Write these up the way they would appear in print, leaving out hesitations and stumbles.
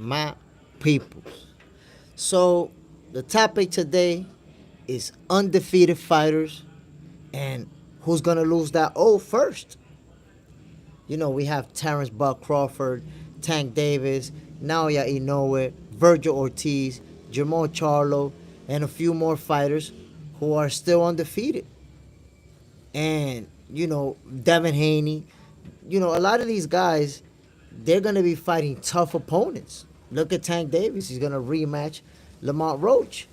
my peoples. So the topic today is undefeated fighters and who's gonna lose that O first. You know, we have Terrence Buck Crawford, Tank Davis, Naoya Inoue, Virgil Ortiz, Jamal Charlo, and a few more fighters who are still undefeated. And, Devin Haney, a lot of these guys, they're going to be fighting tough opponents. Look at Tank Davis. He's going to rematch Lamont Roach.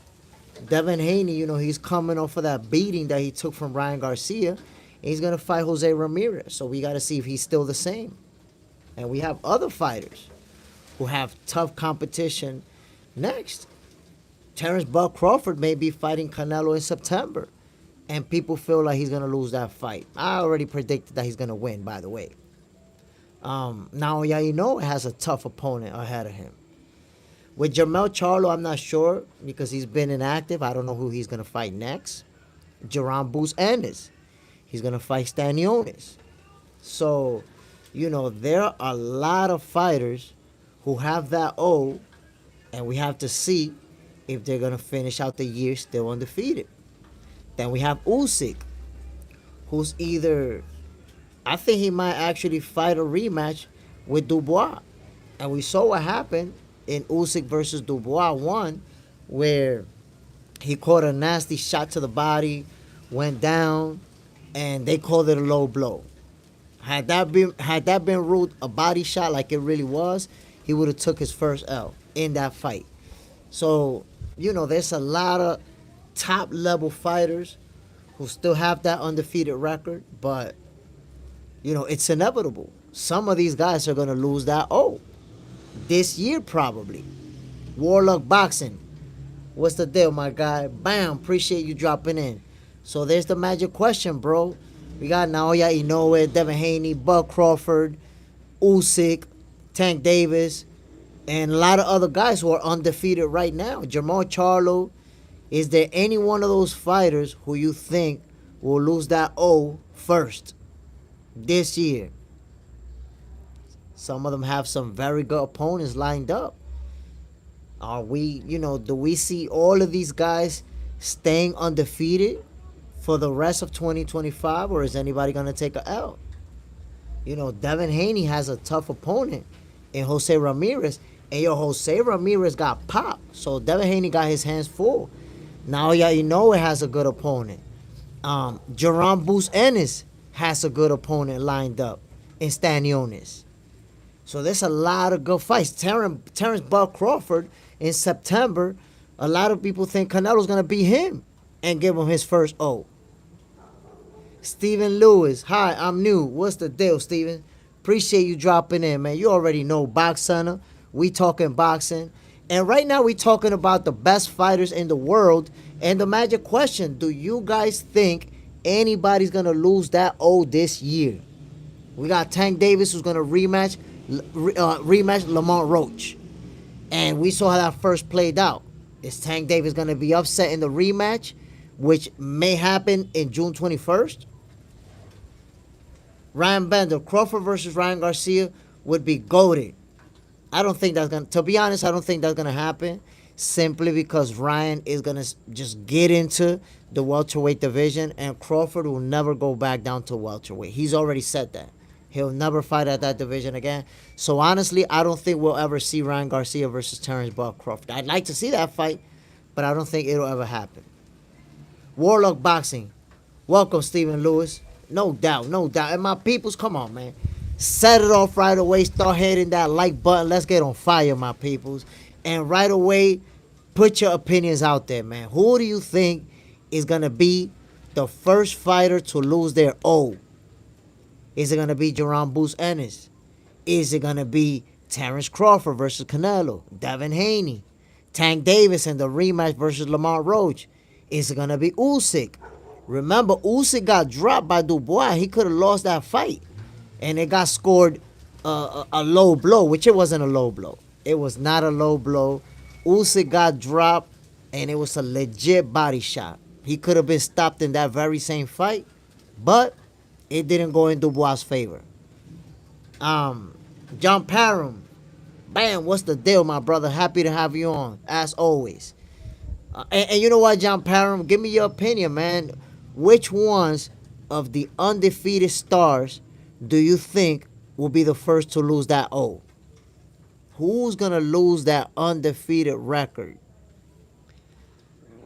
Devin Haney, he's coming off of that beating that he took from Ryan Garcia. And he's going to fight Jose Ramirez. So we got to see if he's still the same. And we have other fighters who have tough competition next. Terrence Buck Crawford may be fighting Canelo in September. And people feel like he's going to lose that fight. I already predicted that he's going to win, by the way. Naoya Inoue has a tough opponent ahead of him. With Jermell Charlo, I'm not sure because he's been inactive. I don't know who he's going to fight next. Jerron Boots Ennis. He's going to fight Stanionis. So, there are a lot of fighters who have that O, and we have to see if they're going to finish out the year still undefeated. Then we have Usyk, who's I think he might actually fight a rematch with Dubois. And we saw what happened in Usyk versus Dubois 1, where he caught a nasty shot to the body, went down, and they called it a low blow. Had that been ruled a body shot like it really was, he would have took his first L in that fight. So, there's a lot of top level fighters who still have that undefeated record, but it's inevitable. Some of these guys are going to lose that O this year probably. Warlock Boxing, what's the deal, my guy? Bam, appreciate you dropping in. So there's the magic question, bro. We got Naoya Inoue, Devin Haney, Buck Crawford, Usyk, Tank Davis, and a lot of other guys who are undefeated right now. Jamal Charlo. Is there any one of those fighters who you think will lose that O first this year? Some of them have some very good opponents lined up. Do we see all of these guys staying undefeated for the rest of 2025, or is anybody going to take a L? Devin Haney has a tough opponent in Jose Ramirez, and Jose Ramirez got popped, so Devin Haney got his hands full. Naoya Inoue has a good opponent. Jerron Boots Ennis has a good opponent lined up in Stanionis. So there's a lot of good fights. Terrence Buck Crawford in September, a lot of people think Canelo's going to beat him and give him his first O. Steven Lewis, hi, I'm new. What's the deal, Steven? Appreciate you dropping in, man. You already know Box Center. We talking boxing. And right now we talking about the best fighters in the world. And the magic question, do you guys think anybody's going to lose that O this year? We got Tank Davis who's going to rematch Lamont Roach. And we saw how that first played out. Is Tank Davis going to be upset in the rematch, which may happen in June 21st? Ryan Bender, Crawford versus Ryan Garcia would be goated. I don't think that's going to be honest, I don't think that's going to happen simply because Ryan is going to just get into the welterweight division and Crawford will never go back down to welterweight. He's already said that. He'll never fight at that division again. So honestly, I don't think we'll ever see Ryan Garcia versus Terrence Buck Crawford. I'd like to see that fight, but I don't think it'll ever happen. Warlock Boxing. Welcome, Stephen Lewis. No doubt. And my peoples, come on, man. Set it off right away. Start hitting that like button. Let's get on fire, my peoples. And right away, put your opinions out there, man. Who do you think is going to be the first fighter to lose their O? Is it going to be Jerron Boots Ennis? Is it going to be Terrence Crawford versus Canelo? Devin Haney? Tank Davis in the rematch versus Lamont Roach? Is it going to be Usyk? Remember, Usyk got dropped by Dubois. He could have lost that fight. And it got scored a low blow, which it wasn't a low blow. It was not a low blow. Usyk got dropped, and it was a legit body shot. He could have been stopped in that very same fight, but it didn't go in Dubois' favor. John Parham, Bam, what's the deal, my brother? Happy to have you on, as always. And you know what, John Parham? Give me your opinion, man. Which ones of the undefeated stars do you think will be the first to lose that O? Who's going to lose that undefeated record?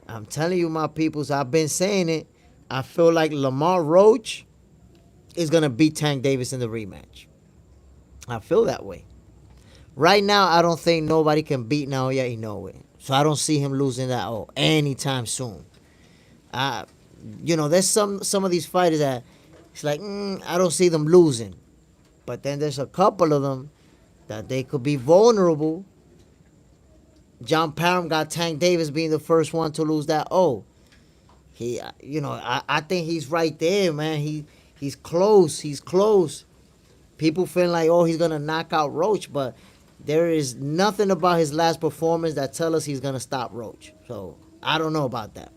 I'm telling you, my peoples, I've been saying it. I feel like Lamar Roach is going to beat Tank Davis in the rematch. I feel that way. Right now, I don't think nobody can beat Naoya Inoue. So I don't see him losing that anytime soon. There's some of these fighters that it's like, I don't see them losing. But then there's a couple of them that they could be vulnerable. John Parham got Tank Davis being the first one to lose that I think he's right there, man. He's close. He's close. People feel like, he's gonna knock out Roach, but there is nothing about his last performance that tell us he's gonna stop Roach. So I don't know about that.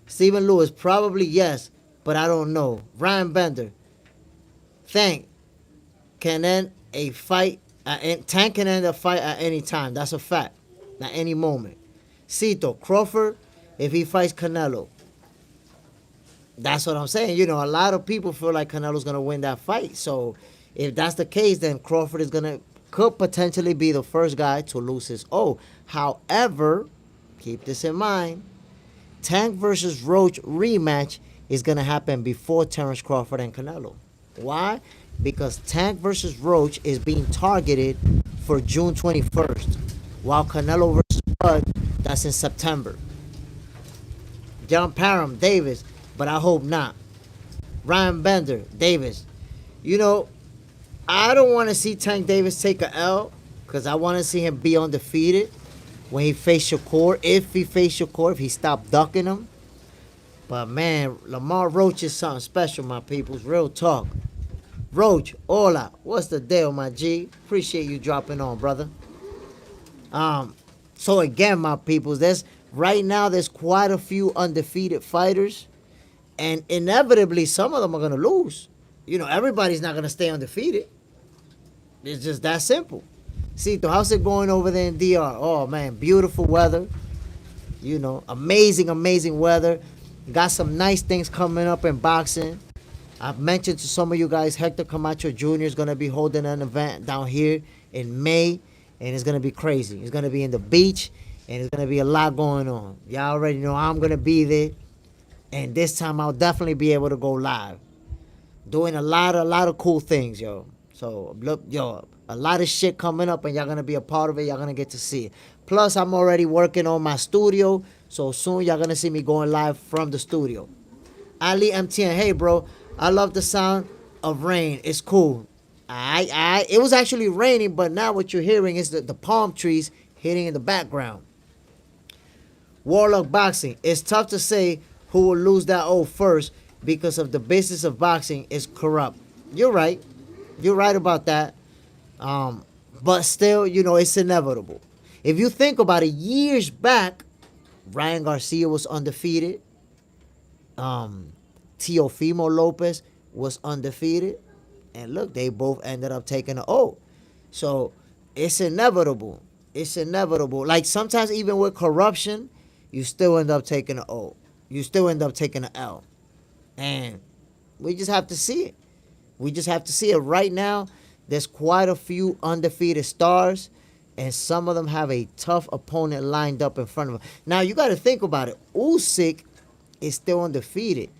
Stephen Lewis, probably yes, but I don't know. Ryan Bender, Tank can end a fight. Tank can end a fight at any time. That's a fact. At any moment. Cito, Crawford, if he fights Canelo. That's what I'm saying. A lot of people feel like Canelo's going to win that fight. So if that's the case, then Crawford could potentially be the first guy to lose his O. However, keep this in mind, Tank versus Roach rematch is going to happen before Terrence Crawford and Canelo. Why? Because Tank versus Roach is being targeted for June 21st, while Canelo versus Bud, that's in September. John Parham, Davis, but I hope not. Ryan Bender, Davis. I don't want to see Tank Davis take a L because I want to see him be undefeated when he faced Shakur. If he faced Shakur, if he stopped ducking him. But, man, Lamar Roach is something special, my peoples. Real talk. Roach, hola. What's the deal, my G? Appreciate you dropping on, brother. So, again, my peoples, right now there's quite a few undefeated fighters. And inevitably, some of them are going to lose. Everybody's not going to stay undefeated. It's just that simple. Cito, how's it going over there in DR? Oh, man, beautiful weather. Amazing weather. Got some nice things coming up in boxing. I've mentioned to some of you guys, Hector Camacho Jr. is going to be holding an event down here in May. And it's going to be crazy. It's going to be in the beach. And it's going to be a lot going on. Y'all already know I'm going to be there. And this time I'll definitely be able to go live. Doing a lot of cool things, yo. So, look, a lot of shit coming up, and y'all going to be a part of it. Y'all going to get to see it. Plus, I'm already working on my studio, so soon y'all going to see me going live from the studio. Ali MTN, hey, bro, I love the sound of rain. It's cool. It was actually raining, but now what you're hearing is the palm trees hitting in the background. Warlock Boxing, it's tough to say who will lose that first because of the business of boxing is corrupt. You're right. You're right about that. But still, it's inevitable. If you think about it, years back, Ryan Garcia was undefeated. Teofimo Lopez was undefeated. And look, they both ended up taking an O. So it's inevitable. It's inevitable. Like sometimes even with corruption, you still end up taking an O. You still end up taking an L. And we just have to see it. We just have to see it. Right now, there's quite a few undefeated stars, and some of them have a tough opponent lined up in front of them. Now, you got to think about it. Usyk is still undefeated,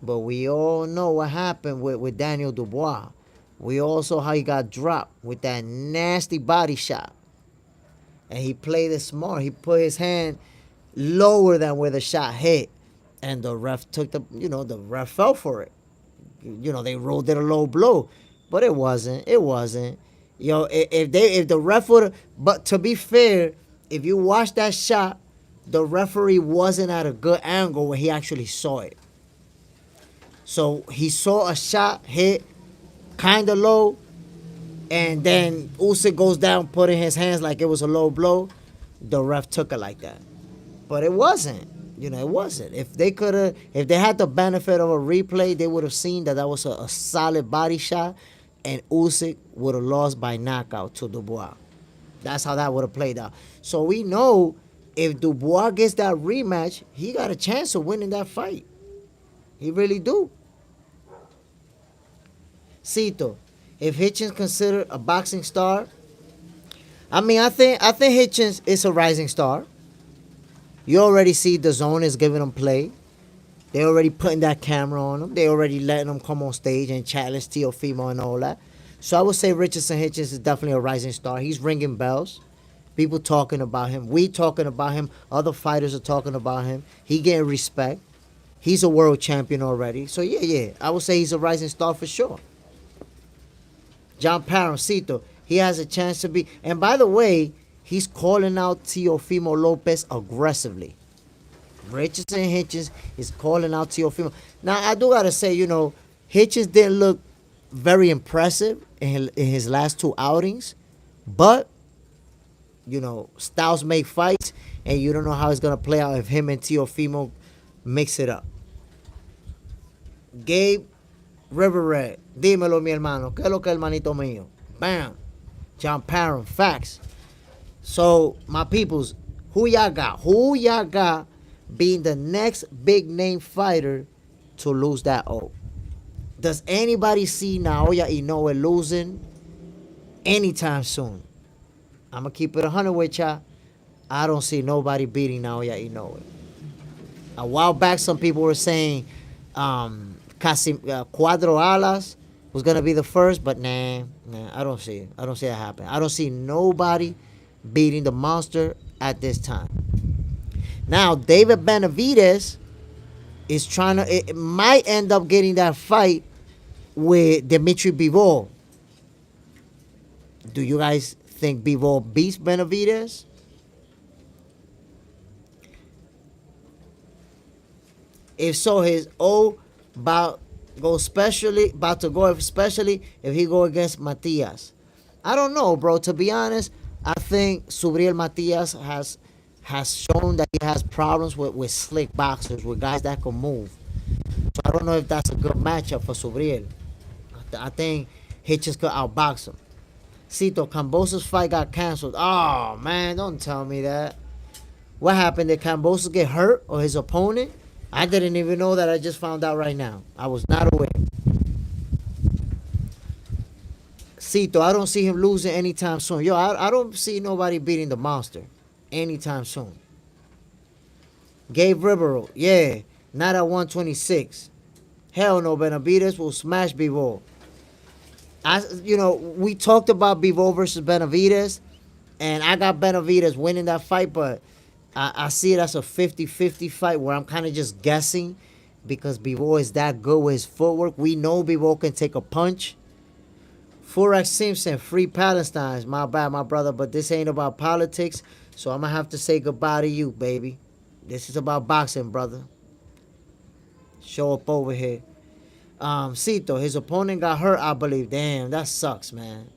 but we all know what happened with Daniel Dubois. We all saw how he got dropped with that nasty body shot. And he played it smart. He put his hand lower than where the shot hit. And the ref the ref fell for it. They rolled it a low blow. But it wasn't. It wasn't. If the ref would have, but to be fair, if you watch that shot, the referee wasn't at a good angle where he actually saw it. So he saw a shot hit kind of low, and then Usyk goes down putting his hands like it was a low blow. The ref took it like that. But it wasn't. It wasn't. If they had the benefit of a replay, they would have seen that was a solid body shot, and Usyk would have lost by knockout to Dubois. That's how that would have played out. So we know if Dubois gets that rematch, he got a chance of winning that fight. He really do. Cito, if Hitchens considered a boxing star, I think Hitchens is a rising star. You already see the zone is giving him play. They already putting that camera on him. They already letting him come on stage and challenge Teofimo and all that. So I would say Richardson Hitchens is definitely a rising star. He's ringing bells. People talking about him. We talking about him. Other fighters are talking about him. He getting respect. He's a world champion already. So yeah. I would say he's a rising star for sure. John Paroncito, he has a chance to be. And by the way, he's calling out Teofimo Lopez aggressively. Richardson Hitchens is calling out Teofimo. Now, I do got to say, Hitchens didn't look very impressive in his last two outings. But, styles make fights, and you don't know how it's going to play out if him and Teofimo mix it up. Gabe River Red, dímelo mi hermano, ¿qué es lo que hermanito mío? Bam. John Parham, facts. So, my peoples, who y'all got? Who y'all got being the next big name fighter to lose that O? Does anybody see Naoya Inoue losing anytime soon? I'm going to keep it 100 with y'all. I don't see nobody beating Naoya Inoue. A while back, some people were saying Cuadro Alas was going to be the first, but nah, I don't see it. I don't see that happen. I don't see nobody beating the monster at this time. Now, David Benavidez is trying to, it might end up getting that fight with Dimitri Bivol. Do you guys think Bivol beats Benavidez? If so, his O about to go especially if he go against Matias. I don't know, bro. To be honest, I think Subriel Matias has shown that he has problems with slick boxers, with guys that can move. So I don't know if that's a good matchup for Subriel. I think Hitchens could outbox him. Cito, Cambosa's fight got canceled. Oh, man, don't tell me that. What happened? Did Cambosa get hurt or his opponent? I didn't even know that. I just found out right now. I was not aware. Cito, I don't see him losing anytime soon. Yo, I don't see nobody beating the monster anytime soon. Gabe Ribeiro, yeah, not at 126. Hell no, Benavidez will smash Bivol. We talked about Bivol versus Benavidez, and I got Benavidez winning that fight, but I see it as a 50-50 fight where I'm kind of just guessing because Bivol is that good with his footwork. We know Bivol can take a punch. Forex Simpson, free Palestine. My bad, my brother, but this ain't about politics, so I'm going to have to say goodbye to you, baby. This is about boxing, brother. Show up over here. Cito, his opponent got hurt, I believe. Damn, that sucks, man.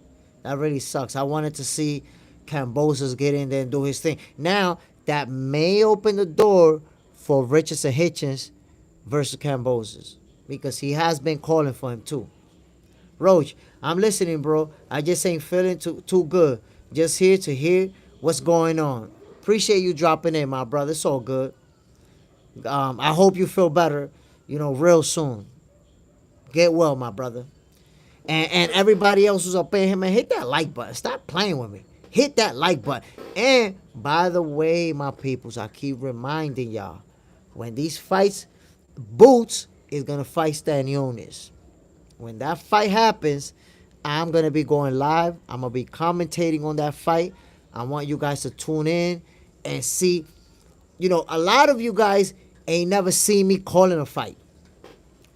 That really sucks. I wanted to see Cambosos get in there and do his thing. Now, that may open the door for Richardson Hitchens versus Cambosos because he has been calling for him too. Roach, I'm listening, bro. I just ain't feeling too good. Just here to hear what's going on. Appreciate you dropping in, my brother. It's all good. I hope you feel better, real soon. Get well, my brother. And everybody else who's up in here, man, hit that like button. Stop playing with me. Hit that like button. And by the way, my peoples, I keep reminding y'all, when these fights, Boots is going to fight Stanionis. When that fight happens, I'm going to be going live. I'm going to be commentating on that fight. I want you guys to tune in and see. A lot of you guys ain't never seen me calling a fight.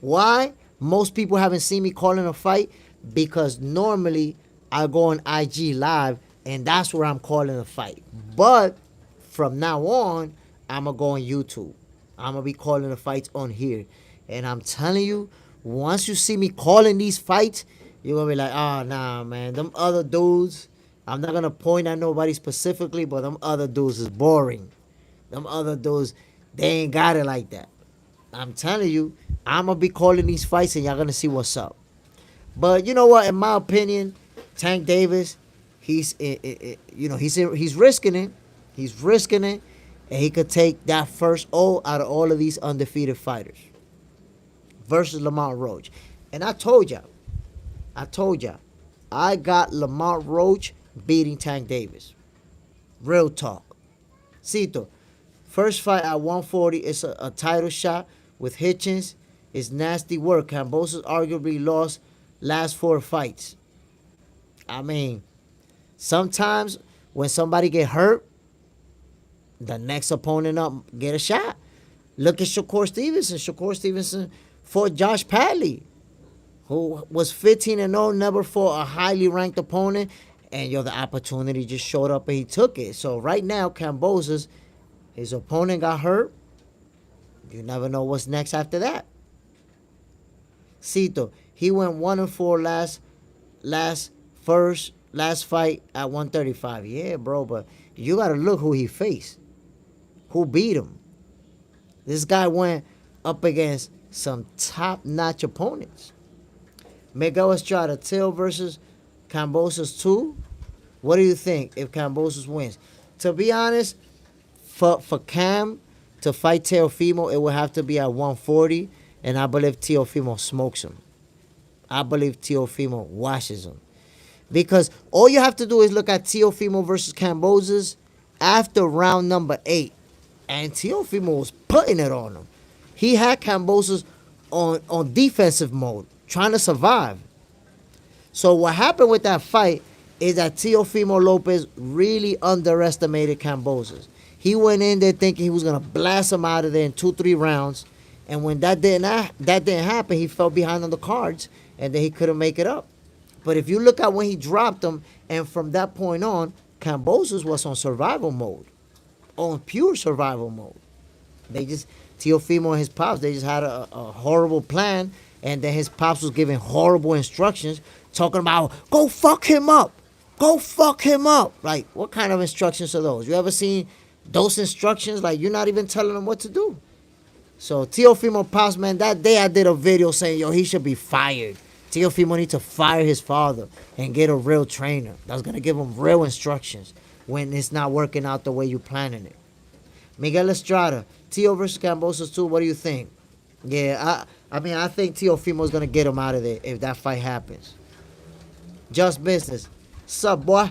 Why? Most people haven't seen me calling a fight because normally I go on IG live and that's where I'm calling a fight. But from now on, I'm going to go on YouTube. I'm going to be calling the fights on here. And I'm telling you, once you see me calling these fights, you're going to be like, oh, nah, man. Them other dudes, I'm not going to point at nobody specifically, but them other dudes is boring. Them other dudes, they ain't got it like that. I'm telling you, I'm going to be calling these fights and y'all going to see what's up. But you know what? In my opinion, Tank Davis, he's risking it. He's risking it, and he could take that first O out of all of these undefeated fighters versus Lamont Roach. And I told y'all, I got Lamont Roach beating Tank Davis. Real talk. Cito, first fight at 140 is a title shot with Hitchens. It's nasty work. Cambosos arguably lost last 4 fights. I mean, sometimes when somebody get hurt, the next opponent up get a shot. Look at Shakur Stevenson. Shakur Stevenson fought Josh Padley, who was 15-0, never fought a highly ranked opponent, and the opportunity just showed up and he took it. So right now, Cambosos, his opponent got hurt. You never know what's next after that. Cito, he went 1-4 last fight at 135. Yeah, bro, but you gotta look who he faced, who beat him. This guy went up against some top-notch opponents. Miguel Estrada, Till versus Cambosos 2. What do you think if Cambosos wins? To be honest, for Cam to fight Teofimo, it would have to be at 140, and I believe Teofimo smokes him. I believe Teofimo washes him. Because all you have to do is look at Teofimo versus Cambosos after round number 8, and Teofimo was putting it on him. He had Cambosos on defensive mode, trying to survive. So what happened with that fight is that Teofimo Lopez really underestimated Cambosos. He went in there thinking he was gonna blast him out of there in 2-3 rounds, and when that didn't happen, he fell behind on the cards, and then he couldn't make it up. But if you look at when he dropped him, and from that point on, Cambosos was on survival mode, on pure survival mode. Teofimo and his pops, they just had a horrible plan, and then his pops was giving horrible instructions, talking about, go fuck him up. Go fuck him up. Like, what kind of instructions are those? You ever seen those instructions? Like, you're not even telling them what to do. So, Teofimo pops, man, that day I did a video saying, he should be fired. Teofimo needs to fire his father and get a real trainer that's going to give him real instructions when it's not working out the way you're planning it. Miguel Estrada, Teo versus Cambosos 2, what do you think? Yeah, I think Teofimo's going to get him out of there if that fight happens. Just Business. Sup, boy?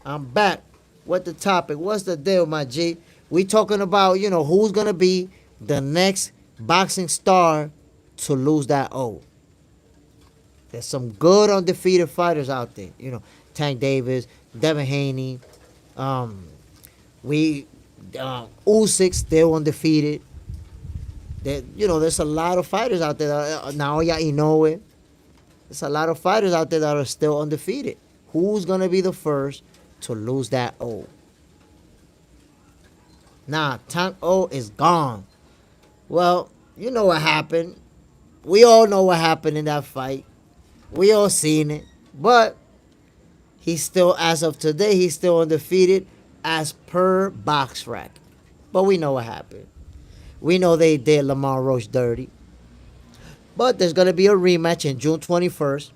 I'm back. What the topic? What's the deal, my G? We talking about, who's going to be the next boxing star to lose that O. There's some good undefeated fighters out there. Tank Davis, Devin Haney. Usyk still undefeated. There's a lot of fighters out there. Naoya Inoue. There's a lot of fighters out there that are still undefeated. Who's going to be the first to lose that O? Nah, Tank O is gone. Well, you know what happened. We all know what happened in that fight. We all seen it. But he's still, as of today, he's still undefeated as per BoxRec. But we know what happened. We know they did Lamar Roach dirty. But there's going to be a rematch in June 21st.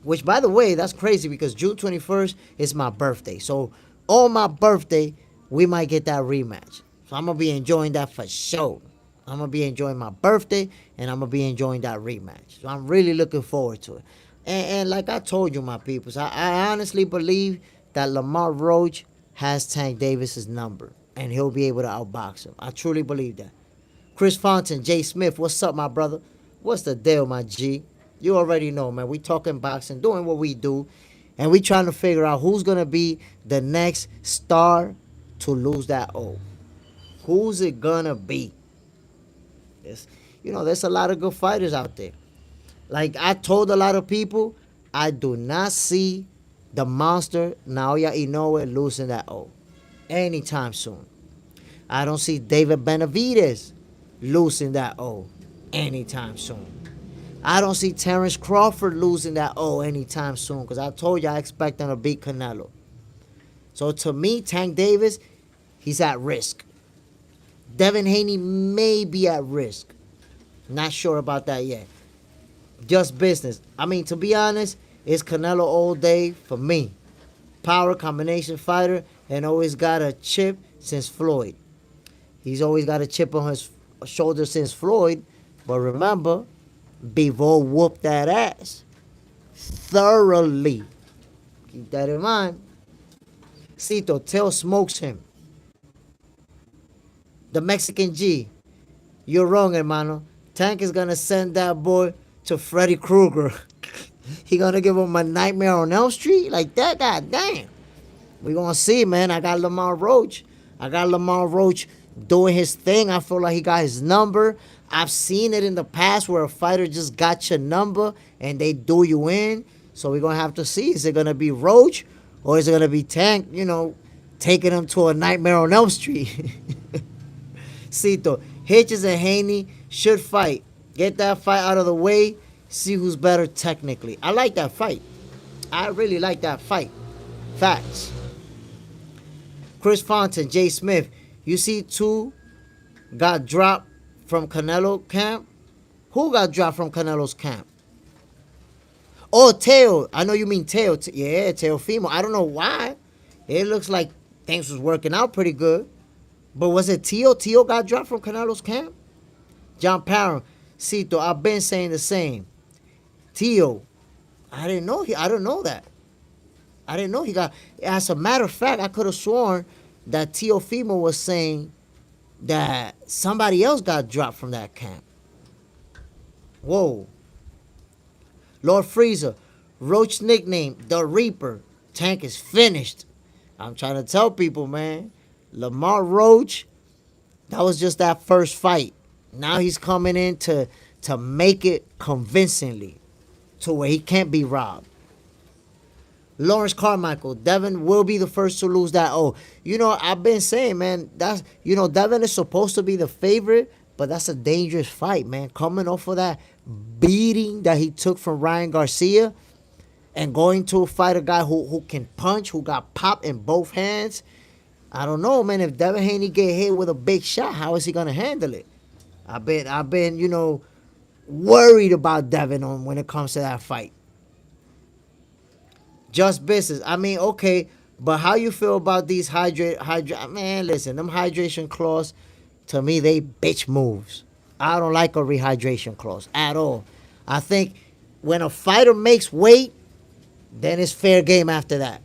Which, by the way, that's crazy because June 21st is my birthday. So, on my birthday, we might get that rematch. So, I'm going to be enjoying that for sure. I'm going to be enjoying my birthday, and I'm going to be enjoying that rematch. So, I'm really looking forward to it. And like I told you, my peoples, I honestly believe that Lamar Roach has Tank Davis's number, and he'll be able to outbox him. I truly believe that. Chris Fontaine, Jay Smith, what's up, my brother? What's the deal, my G? You already know, man. We talking boxing, doing what we do, and we trying to figure out who's going to be the next star to lose that O. Who's it going to be? There's a lot of good fighters out there. Like I told a lot of people, I do not see the monster Naoya Inoue losing that O anytime soon. I don't see David Benavidez losing that O anytime soon. I don't see Terrence Crawford losing that O anytime soon because I told you I expect him to beat Canelo. So to me, Tank Davis, he's at risk. Devin Haney may be at risk. Not sure about that yet. Just Business. I mean, to be honest, it's Canelo all day for me. power combination fighter, and always got a chip since Floyd. He's always got a chip on his shoulder since Floyd. But remember, Bivol whooped that ass thoroughly. Keep that in mind. Cito, Tail smokes him. The Mexican G. You're wrong, hermano. Tank is gonna send that boy to Freddy Krueger. He gonna give him a Nightmare on Elm Street like that? God damn. We gonna see, man. I got Lamar Roach. Doing his thing. I feel like he got his number. I've seen it in the past where a fighter just got your number and they do you in. So we're gonna have to see. Is it gonna be Roach or is it gonna be Tank, taking him to a Nightmare on Elm Street? Cito, Hitches and Haney should fight. Get that fight out of the way. See who's better technically. I like that fight. I really like that fight. Facts. Chris Fontaine, Jay Smith. You see two got dropped from Canelo camp? Who got dropped from Canelo's camp? Oh, Teo. I know you mean Teo. Yeah, Teofimo. I don't know why. It looks like things was working out pretty good. But was it Teo? Teo got dropped from Canelo's camp? John Parham. Cito, I've been saying the same. Teo. I didn't know that. I didn't know he got. As a matter of fact, I could have sworn that Teofimo was saying that somebody else got dropped from that camp. Whoa. Lord Freezer, Roach nickname, The Reaper. Tank is finished. I'm trying to tell people, man. Lamar Roach, that was just that first fight. Now he's coming in to make it convincingly to where he can't be robbed. Lawrence Carmichael, Devin will be the first to lose that. Oh, I've been saying, man, that's, Devin is supposed to be the favorite, but that's a dangerous fight, man. Coming off of that beating that he took from Ryan Garcia and going to fight a guy who can punch, who got popped in both hands. I don't know, man. If Devin Haney get hit with a big shot, how is he going to handle it? I've been, worried about Devin when it comes to that fight. Just business. I mean, okay, but how you feel about these man, listen, them hydration clause, to me, they bitch moves. I don't like a rehydration clause at all. I think when a fighter makes weight, then it's fair game after that.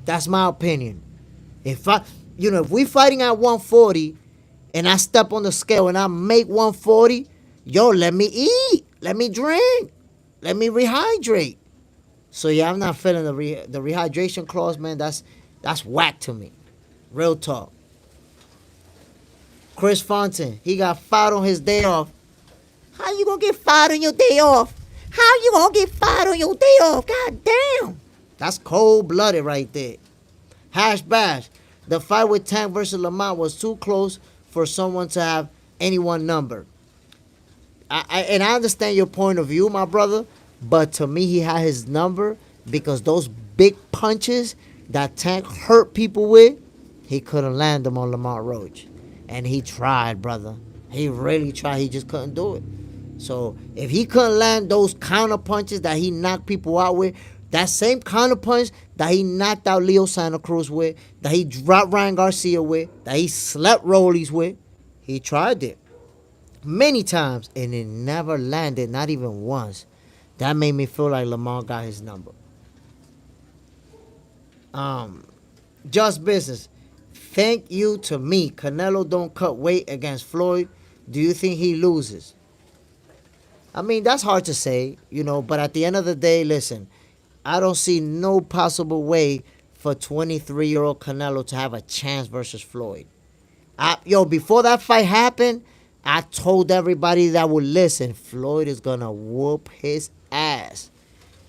That's my opinion. If we fighting at 140 and I step on the scale and I make 140, let me eat, let me drink, let me rehydrate. So yeah, I'm not feeling the rehydration clause, man. That's whack to me. Real talk. Chris Fontaine, he got fired on his day off. How you gonna get fired on your day off? How you gonna get fired on your day off? God damn. That's cold-blooded right there. Hash Bash, the fight with Tank versus Lamont was too close for someone to have anyone numbered. I understand your point of view, my brother, but to me, he had his number because those big punches that Tank hurt people with, he couldn't land them on Lamar Roach. And he tried, brother. He really tried. He just couldn't do it. So if he couldn't land those counter punches that he knocked people out with, that same counter punch that he knocked out Leo Santa Cruz with, that he dropped Ryan Garcia with, that he slept Rollies with, he tried it many times and it never landed, not even once. That made me feel like Lamar got his number. Just business. Thank you to me. Canelo don't cut weight against Floyd. Do you think he loses? I mean, that's hard to say, but at the end of the day, listen, I don't see no possible way for 23-year-old Canelo to have a chance versus Floyd. Before that fight happened, I told everybody that would listen, Floyd is going to whoop his ass.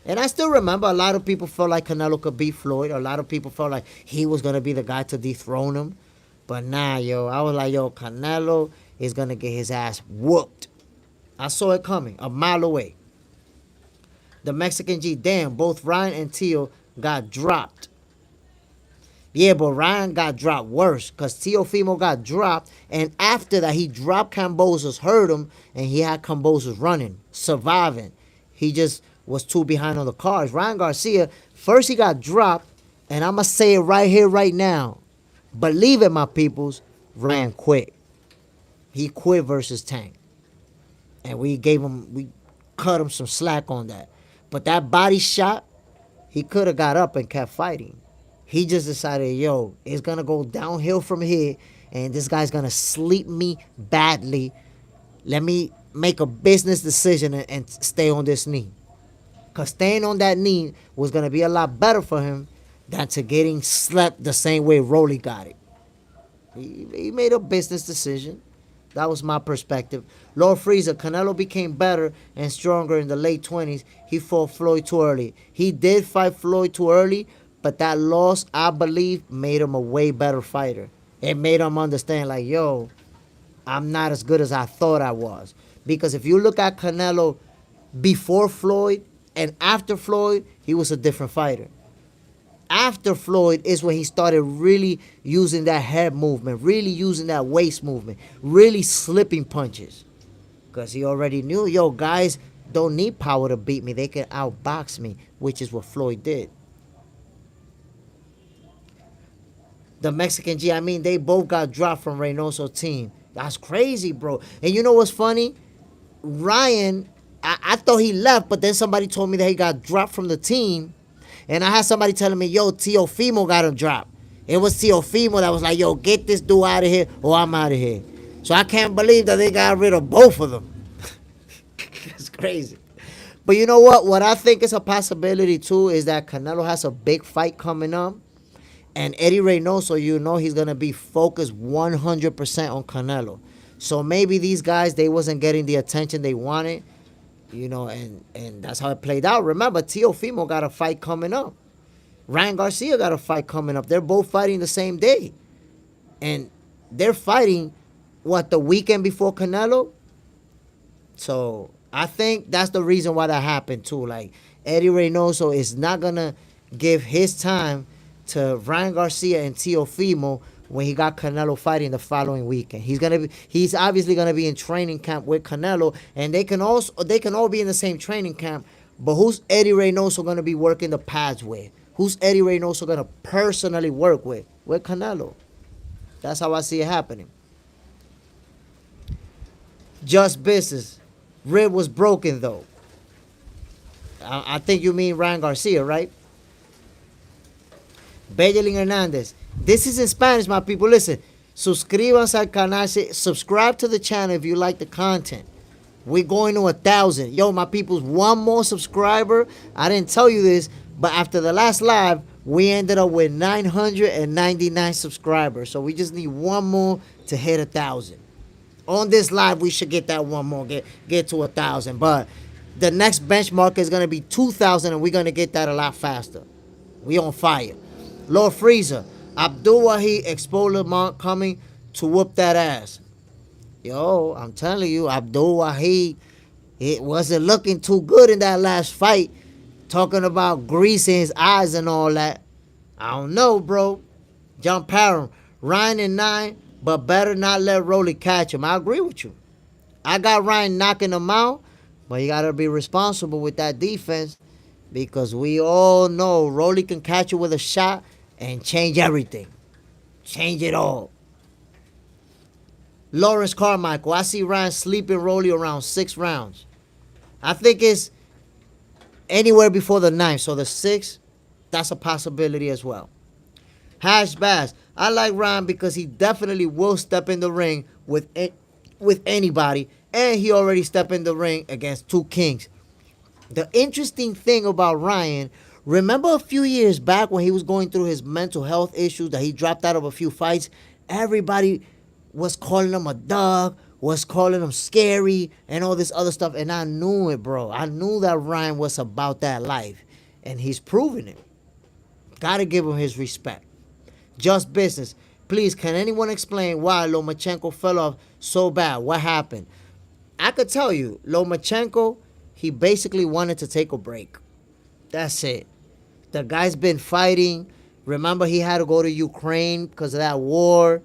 And I still remember a lot of people felt like Canelo could beat Floyd. A lot of people felt like he was going to be the guy to dethrone him. But nah, I was like, Canelo is going to get his ass whooped. I saw it coming a mile away. The Mexican G, damn, both Ryan and Teo got dropped. Yeah, but Ryan got dropped worse because Teofimo got dropped. And after that, he dropped Cambosos, hurt him, and he had Cambosos running, surviving. He just was too behind on the cards. Ryan Garcia, first he got dropped, And I'm going to say it right here, right now. Believe it, my peoples. Ryan quit. He quit versus Tank. And we cut him some slack on that. But that body shot, he could have got up and kept fighting. He just decided, yo, it's going to go downhill from here, and this guy's going to sleep me badly. Let me make a business decision and stay on this knee. Because staying on that knee was going to be a lot better for him than to getting slept the same way Rolly got it. He made a business decision. That was my perspective. Lord Freezer, Canelo became better and stronger in the late 20s. He fought Floyd too early. He did fight Floyd too early, but that loss, I believe, made him a way better fighter. It made him understand, like, yo, I'm not as good as I thought I was. Because if you look at Canelo before Floyd and after Floyd, he was a different fighter. After Floyd is when he started really using that head movement, really using that waist movement, really slipping punches. Because he already knew, yo, guys don't need power to beat me. They can outbox me, which is what Floyd did. The Mexican G, I mean, they both got dropped from Reynoso's team. That's crazy, bro. And you know what's funny? Ryan, I thought he left, but then somebody told me that he got dropped from the team. And I had somebody telling me, yo, Teofimo got him dropped. It was Teofimo that was like, yo, get this dude out of here or I'm out of here. So I can't believe that they got rid of both of them. It's crazy. But you know what? What I think is a possibility, too, is that Canelo has a big fight coming up. And Eddie Reynoso, you know he's going to be focused 100% on Canelo. So maybe these guys, they wasn't getting the attention they wanted. You know, and that's how it played out. Remember, Teofimo got a fight coming up. Ryan Garcia got a fight coming up. They're both fighting the same day. And they're fighting, the weekend before Canelo? So I think that's the reason why that happened, too. Like, Eddie Reynoso is not going to give his time to Ryan Garcia and Teofimo when he got Canelo fighting the following weekend. He's obviously gonna be in training camp with Canelo, and they can all be in the same training camp. But who's Eddie Reynoso gonna be working the pads with? Who's Eddie Reynoso gonna personally work with? With Canelo. That's how I see it happening. Just business. Rib was broken though. I think you mean Ryan Garcia, right? Benjamin Hernandez. This is in Spanish, my people. Listen, suscríbanse al canal. Subscribe to the channel if you like the content. We're going to 1,000. Yo, my peoples, one more subscriber. I didn't tell you this, but after the last live, we ended up with 999 subscribers. So we just need one more to hit 1,000. On this live, we should get that one more, get to 1,000. But the next benchmark is going to be 2,000, and we're going to get that a lot faster. We on fire. Lord Freezer, Abdul Wahid Expo coming to whoop that ass. Yo, I'm telling you, Abdul Wahid, it wasn't looking too good in that last fight. Talking about greasing his eyes and all that. I don't know, bro. John Parham, Ryan in 9, but better not let Rolly catch him. I agree with you. I got Ryan knocking him out, but you got to be responsible with that defense because we all know Rolly can catch you with a shot and change everything. Change it all. Lawrence Carmichael, I see Ryan sleeping Rolly around 6 rounds. I think it's anywhere before the 9th. So the 6th, that's a possibility as well. Hash Bass, I like Ryan because he definitely will step in the ring with anybody. And he already stepped in the ring against 2 kings. The interesting thing about Ryan, remember a few years back when he was going through his mental health issues that he dropped out of a few fights? Everybody was calling him a dog, was calling him scary, and all this other stuff. And I knew it, bro. I knew that Ryan was about that life. And he's proving it. Gotta give him his respect. Just business. Please, can anyone explain why Lomachenko fell off so bad? What happened? I could tell you, Lomachenko, he basically wanted to take a break. That's it. The guy's been fighting. Remember, he had to go to Ukraine because of that war.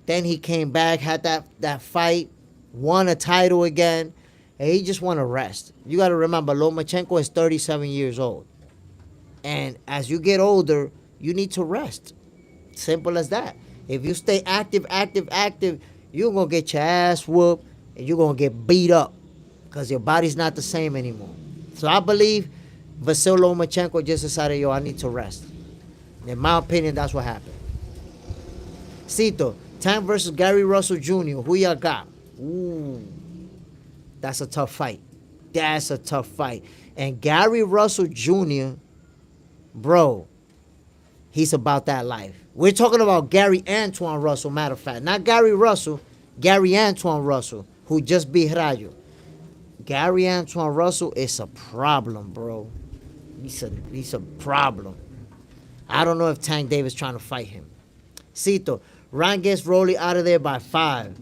Then he came back, had that fight, won a title again, and he just want to rest. You got to remember, Lomachenko is 37 years old. And as you get older, you need to rest. Simple as that. If you stay active, you're going to get your ass whooped and you're going to get beat up because your body's not the same anymore. So I believe Vasily Lomachenko just decided, yo, I need to rest. In my opinion, that's what happened. Cito, Tank versus Gary Russell Jr. Who y'all got? Ooh, that's a tough fight. That's a tough fight. And Gary Russell Jr., bro, he's about that life. We're talking about Gary Antoine Russell, matter of fact. Not Gary Russell, Gary Antoine Russell, who just beat Rayo. Gary Antoine Russell is a problem, bro. He's a problem. I don't know if Tank Davis trying to fight him. Cito, Ryan gets Rolly out of there by 5.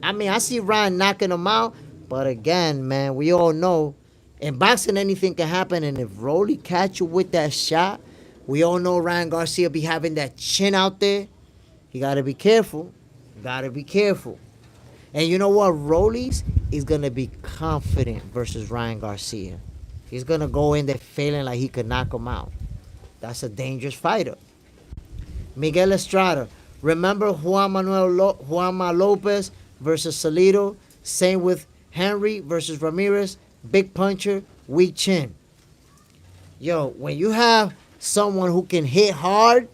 I mean, I see Ryan knocking him out, but again, man, we all know in boxing anything can happen, and if Rolly catch you with that shot, we all know Ryan Garcia be having that chin out there. You got to be careful. And you know what? Rolly's is going to be confident versus Ryan Garcia. He's going to go in there feeling like he could knock him out. That's a dangerous fighter. Miguel Estrada. Remember Juanma Lopez versus Salido? Same with Henry versus Ramirez. Big puncher, weak chin. Yo, when you have someone who can hit hard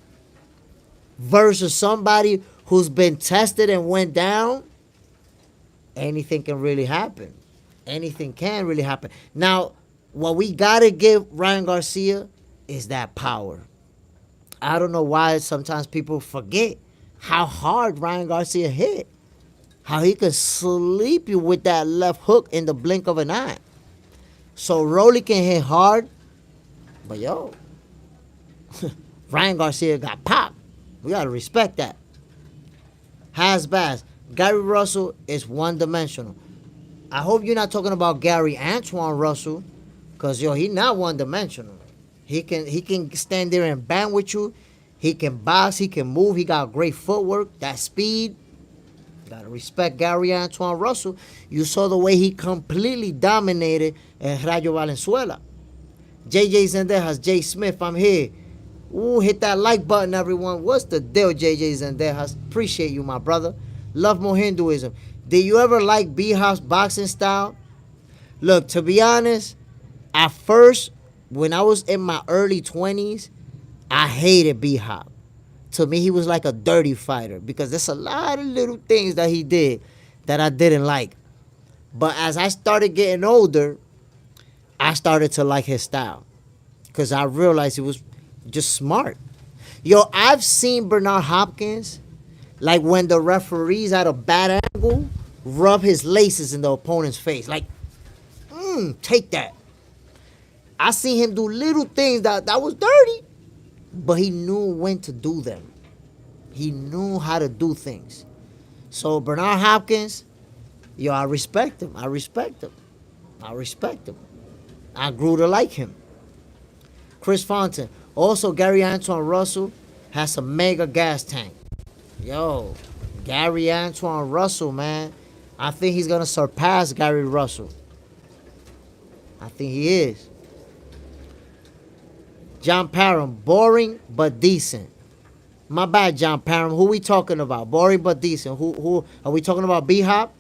versus somebody who's been tested and went down, anything can really happen. Anything can really happen. Now, what we got to give Ryan Garcia is that power. I don't know why sometimes people forget how hard Ryan Garcia hit. How he could sleep you with that left hook in the blink of an eye. So Rolly can hit hard, but yo, Ryan Garcia got popped. We got to respect that. Hasbaz, Gary Russell is one-dimensional. I hope you're not talking about Gary Antoine Russell, because yo, he's not one-dimensional. He can stand there and bang with you. He can box. He can move. He got great footwork. That speed. Gotta respect Gary Antoine Russell. You saw the way he completely dominated Rayo Valenzuela. JJ Zendejas, Jay Smith, I'm here. Ooh, hit that like button, everyone. What's the deal, JJ Zendejas? Appreciate you, my brother. Love more Hinduism. Did you ever like B-Hop's boxing style? Look, to be honest, at first, when I was in my early 20s, I hated B-Hop. To me, he was like a dirty fighter because there's a lot of little things that he did that I didn't like. But as I started getting older, I started to like his style because I realized he was just smart. Yo, I've seen Bernard Hopkins, like when the referees at a bad angle, rub his laces in the opponent's face. Like, take that. I seen him do little things that was dirty, but he knew when to do them. He knew how to do things. So Bernard Hopkins, yo, I respect him. I grew to like him. Chris Fontaine. Also, Gary Antoine Russell has a mega gas tank. Yo, Gary Antoine Russell, man. I think he's going to surpass Gary Russell. I think he is. John Parham, boring but decent. My bad, John Parham. Who we talking about? Boring but decent. Who are we talking about? B-Hop?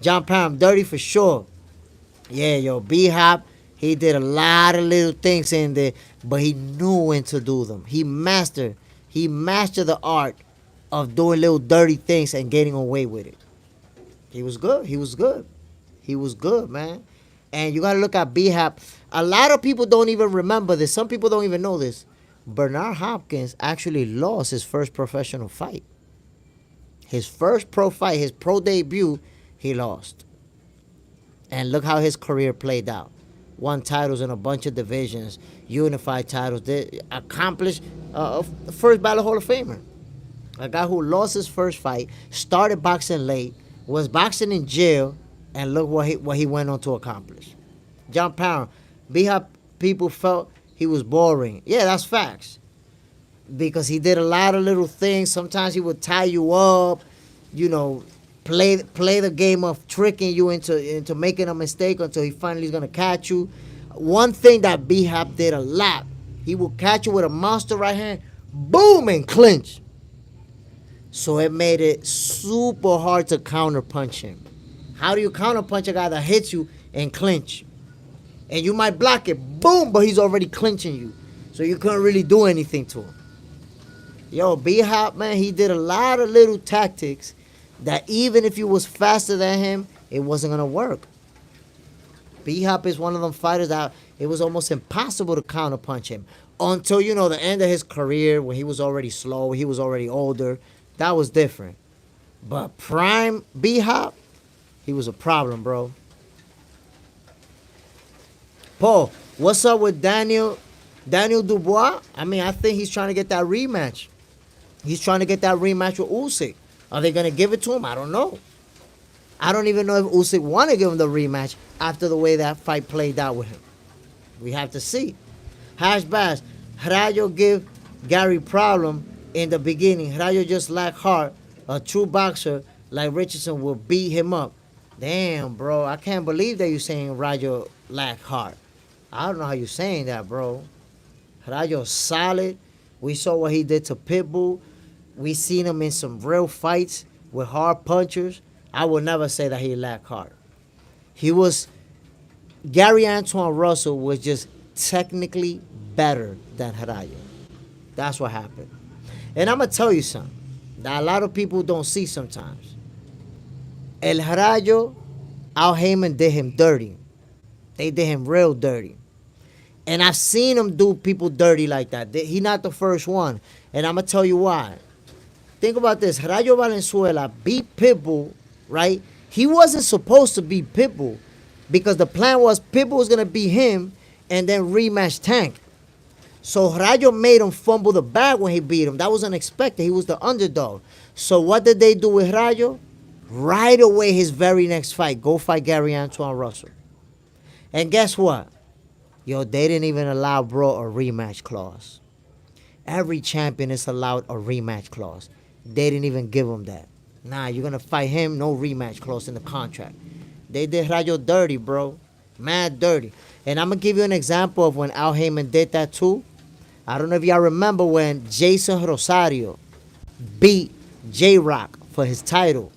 John Parham, dirty for sure. Yeah, yo, B-Hop, he did a lot of little things in there, but he knew when to do them. He mastered the art of doing little dirty things and getting away with it. He was good, man. And you got to look at B-Hop. A lot of people don't even remember this. Some people don't even know this. Bernard Hopkins actually lost his first professional fight. His first pro fight, his pro debut, he lost. And look how his career played out. Won titles in a bunch of divisions, unified titles. They accomplished first ballot Hall of Famer. A guy who lost his first fight, started boxing late, was boxing in jail, and look what he went on to accomplish. John Parham, B-Hop people felt he was boring. Yeah, that's facts. Because he did a lot of little things. Sometimes he would tie you up, play the game of tricking you into making a mistake until he finally is going to catch you. One thing that B-Hop did a lot He will catch you with a monster right hand, boom, and clinch. So it made it super hard to counter punch him. How do you counter punch a guy that hits you and clinch? And you might block it, boom, but he's already clinching you. So you couldn't really do anything to him. Yo, B-Hop, man, he did a lot of little tactics that even if you was faster than him, it wasn't going to work. B-Hop is one of them fighters that it was almost impossible to counterpunch him. Until, the end of his career, when he was already slow, he was already older. That was different. But prime B-Hop, he was a problem, bro. Paul, what's up with Daniel Dubois? I think he's trying to get that rematch. He's trying to get that rematch with Usyk. Are they going to give it to him? I don't know. I don't even know if Usyk want to give him the rematch after the way that fight played out with him. We have to see. Hash Bash, Rayo give Gary problem in the beginning. Rayo just lacked heart. A true boxer like Richardson will beat him up. Damn, bro. I can't believe that you're saying Rayo lacked heart. I don't know how you're saying that, bro. Rayo's solid. We saw what he did to Pitbull. We seen him in some real fights with hard punchers. I would never say that he lacked heart. Gary Antoine Russell was just technically better than Rayo. That's what happened. And I'm going to tell you something that a lot of people don't see sometimes. El Rayo, Al Heyman did him dirty. They did him real dirty. And I've seen him do people dirty like that. He's not the first one. And I'm going to tell you why. Think about this. Rayo Valenzuela beat Pitbull, right? He wasn't supposed to beat Pitbull because the plan was Pitbull was going to beat him and then rematch Tank. So Rayo made him fumble the bag when he beat him. That was unexpected. He was the underdog. So what did they do with Rayo? Right away, his very next fight, go fight Gary Antoine Russell. And guess what? Yo, they didn't even allow bro a rematch clause. Every champion is allowed a rematch clause. They didn't even give him that. Nah, you're going to fight him, no rematch clause in the contract. They did Rayo dirty, bro. Mad dirty. And I'm going to give you an example of when Al Heyman did that too. I don't know if y'all remember when Jason Rosario beat J-Rock for his title.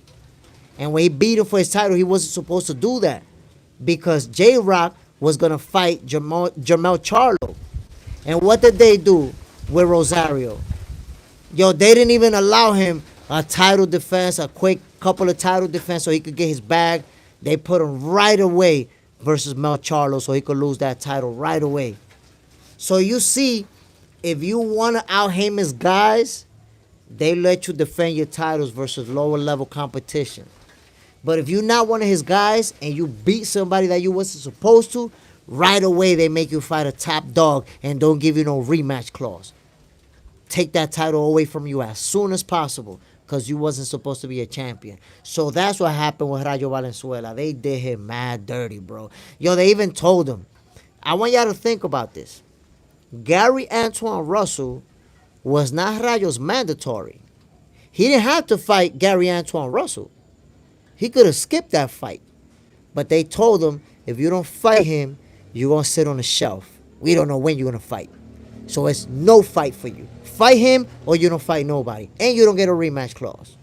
And when he beat him for his title, he wasn't supposed to do that because J-Rock was going to fight Jermell Charlo. And what did they do with Rosario? Yo, they didn't even allow him a title defense, a quick couple of title defense so he could get his bag. They put him right away versus Mel Charlo so he could lose that title right away. So you see, if you want to out Heyman's guys, they let you defend your titles versus lower level competition. But if you're not one of his guys and you beat somebody that you wasn't supposed to, right away they make you fight a top dog and don't give you no rematch clause. Take that title away from you as soon as possible because you wasn't supposed to be a champion. So that's what happened with Rayo Valenzuela. They did him mad dirty, bro. Yo, they even told him. I want y'all to think about this. Gary Antoine Russell was not Rayo's mandatory. He didn't have to fight Gary Antoine Russell. He could have skipped that fight. But they told him, if you don't fight him, you're going to sit on the shelf. We don't know when you're going to fight. So it's no fight for you. Fight him or you don't fight nobody. And you don't get a rematch clause.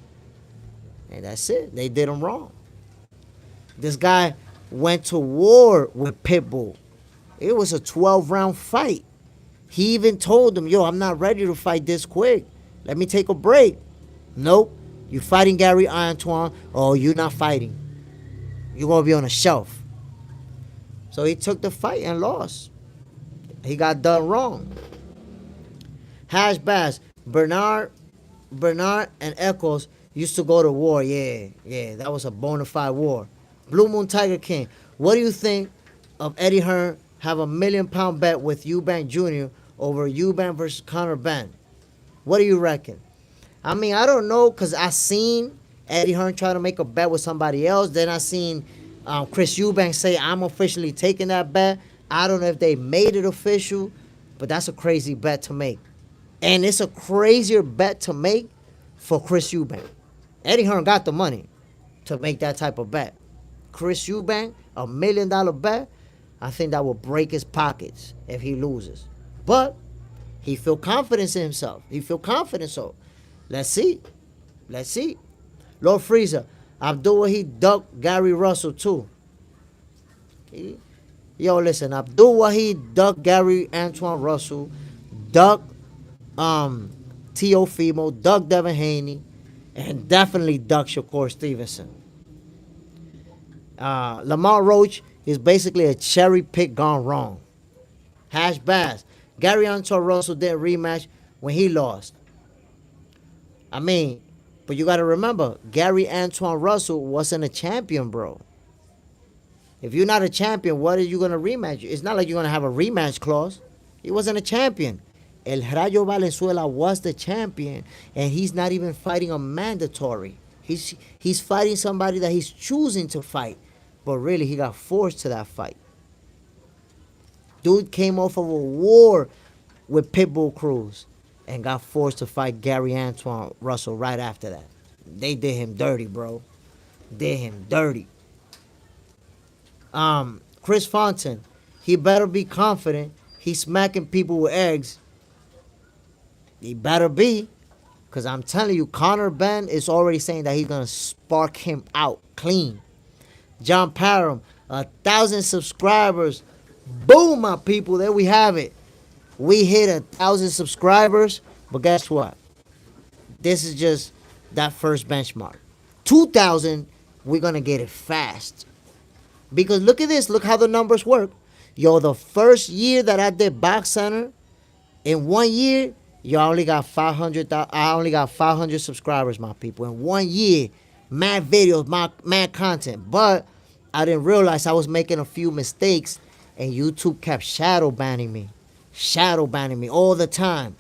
And that's it. They did him wrong. This guy went to war with Pitbull. It was a 12-round fight. He even told him, yo, I'm not ready to fight this quick. Let me take a break. Nope. You fighting Gary Antoine or you not fighting. You're going to be on a shelf. So he took the fight and lost. He got done wrong. Hash Bash, Bernard and Echoes used to go to war. Yeah, that was a bona fide war. Blue Moon Tiger King, what do you think of Eddie Hearn have a £1 million bet with Eubank Jr. over Eubank versus Conor Benn? What do you reckon? I mean, I don't know because I seen Eddie Hearn try to make a bet with somebody else. Then I seen Chris Eubank say, I'm officially taking that bet. I don't know if they made it official, but that's a crazy bet to make. And it's a crazier bet to make for Chris Eubank. Eddie Hearn got the money to make that type of bet. Chris Eubank, $1 million bet, I think that will break his pockets if he loses. But He feel confidence in himself. He feel confident. So let's see. Let's see. Lord Freezer, Abdul Wahid ducked Gary Russell too. Yo, listen, Abdul Wahid ducked Gary Antoine Russell, ducked Teofimo, ducked Devin Haney, and definitely ducked Shakur Stevenson. Lamar Roach is basically a cherry pick gone wrong. Hash Bass. Gary Antoine Russell did a rematch when he lost. I mean, but you got to remember, Gary Antoine Russell wasn't a champion, bro. If you're not a champion, what are you going to rematch? It's not like you're going to have a rematch clause. He wasn't a champion. El Rayo Valenzuela was the champion, and he's not even fighting a mandatory. He's fighting somebody that he's choosing to fight, but really he got forced to that fight. Dude came off of a war with Pitbull Cruz and got forced to fight Gary Antoine Russell right after that. They did him dirty, bro. Did him dirty. Chris Fontaine, he better be confident. He's smacking people with eggs. He better be. Because I'm telling you, Conor Ben is already saying that he's going to spark him out clean. John Parham, 1,000 subscribers. Boom, my people. There we have it. We hit 1,000 subscribers. But guess what? This is just that first benchmark. 2,000, we're going to get it fast. Because look at this. Look how the numbers work. Yo, the first year that I did Box Center, in 1 year, yo, I only got 500 subscribers, my people. In 1 year, mad videos, mad content. But I didn't realize I was making a few mistakes, and YouTube kept shadow banning me all the time.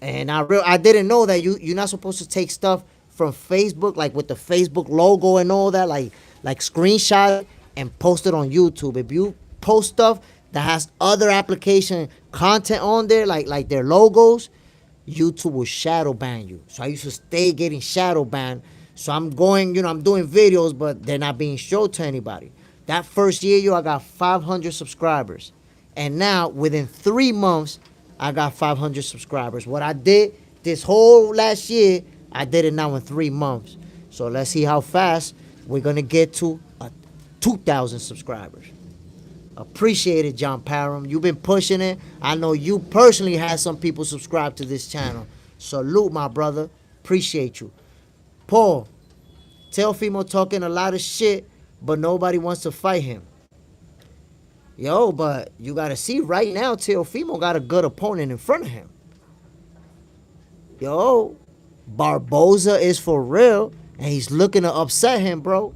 And I didn't know that you're not supposed to take stuff from Facebook, like with the Facebook logo and all that, like screenshot and post it on YouTube. If you post stuff that has other application content on there, like their logos, YouTube will shadow ban you. So I used to stay getting shadow banned. So I'm doing videos, but they're not being showed to anybody. That first year, yo, I got 500 subscribers. And now, within 3 months, I got 500 subscribers. What I did this whole last year, I did it now in 3 months. So let's see how fast we're going to get to 2,000 subscribers. Appreciate it, John Parham. You've been pushing it. I know you personally had some people subscribe to this channel. Salute, my brother. Appreciate you. Paul, Teofimo talking a lot of shit, but nobody wants to fight him. Yo, but you got to see right now, Teofimo got a good opponent in front of him. Yo, Barboza is for real, and he's looking to upset him, bro.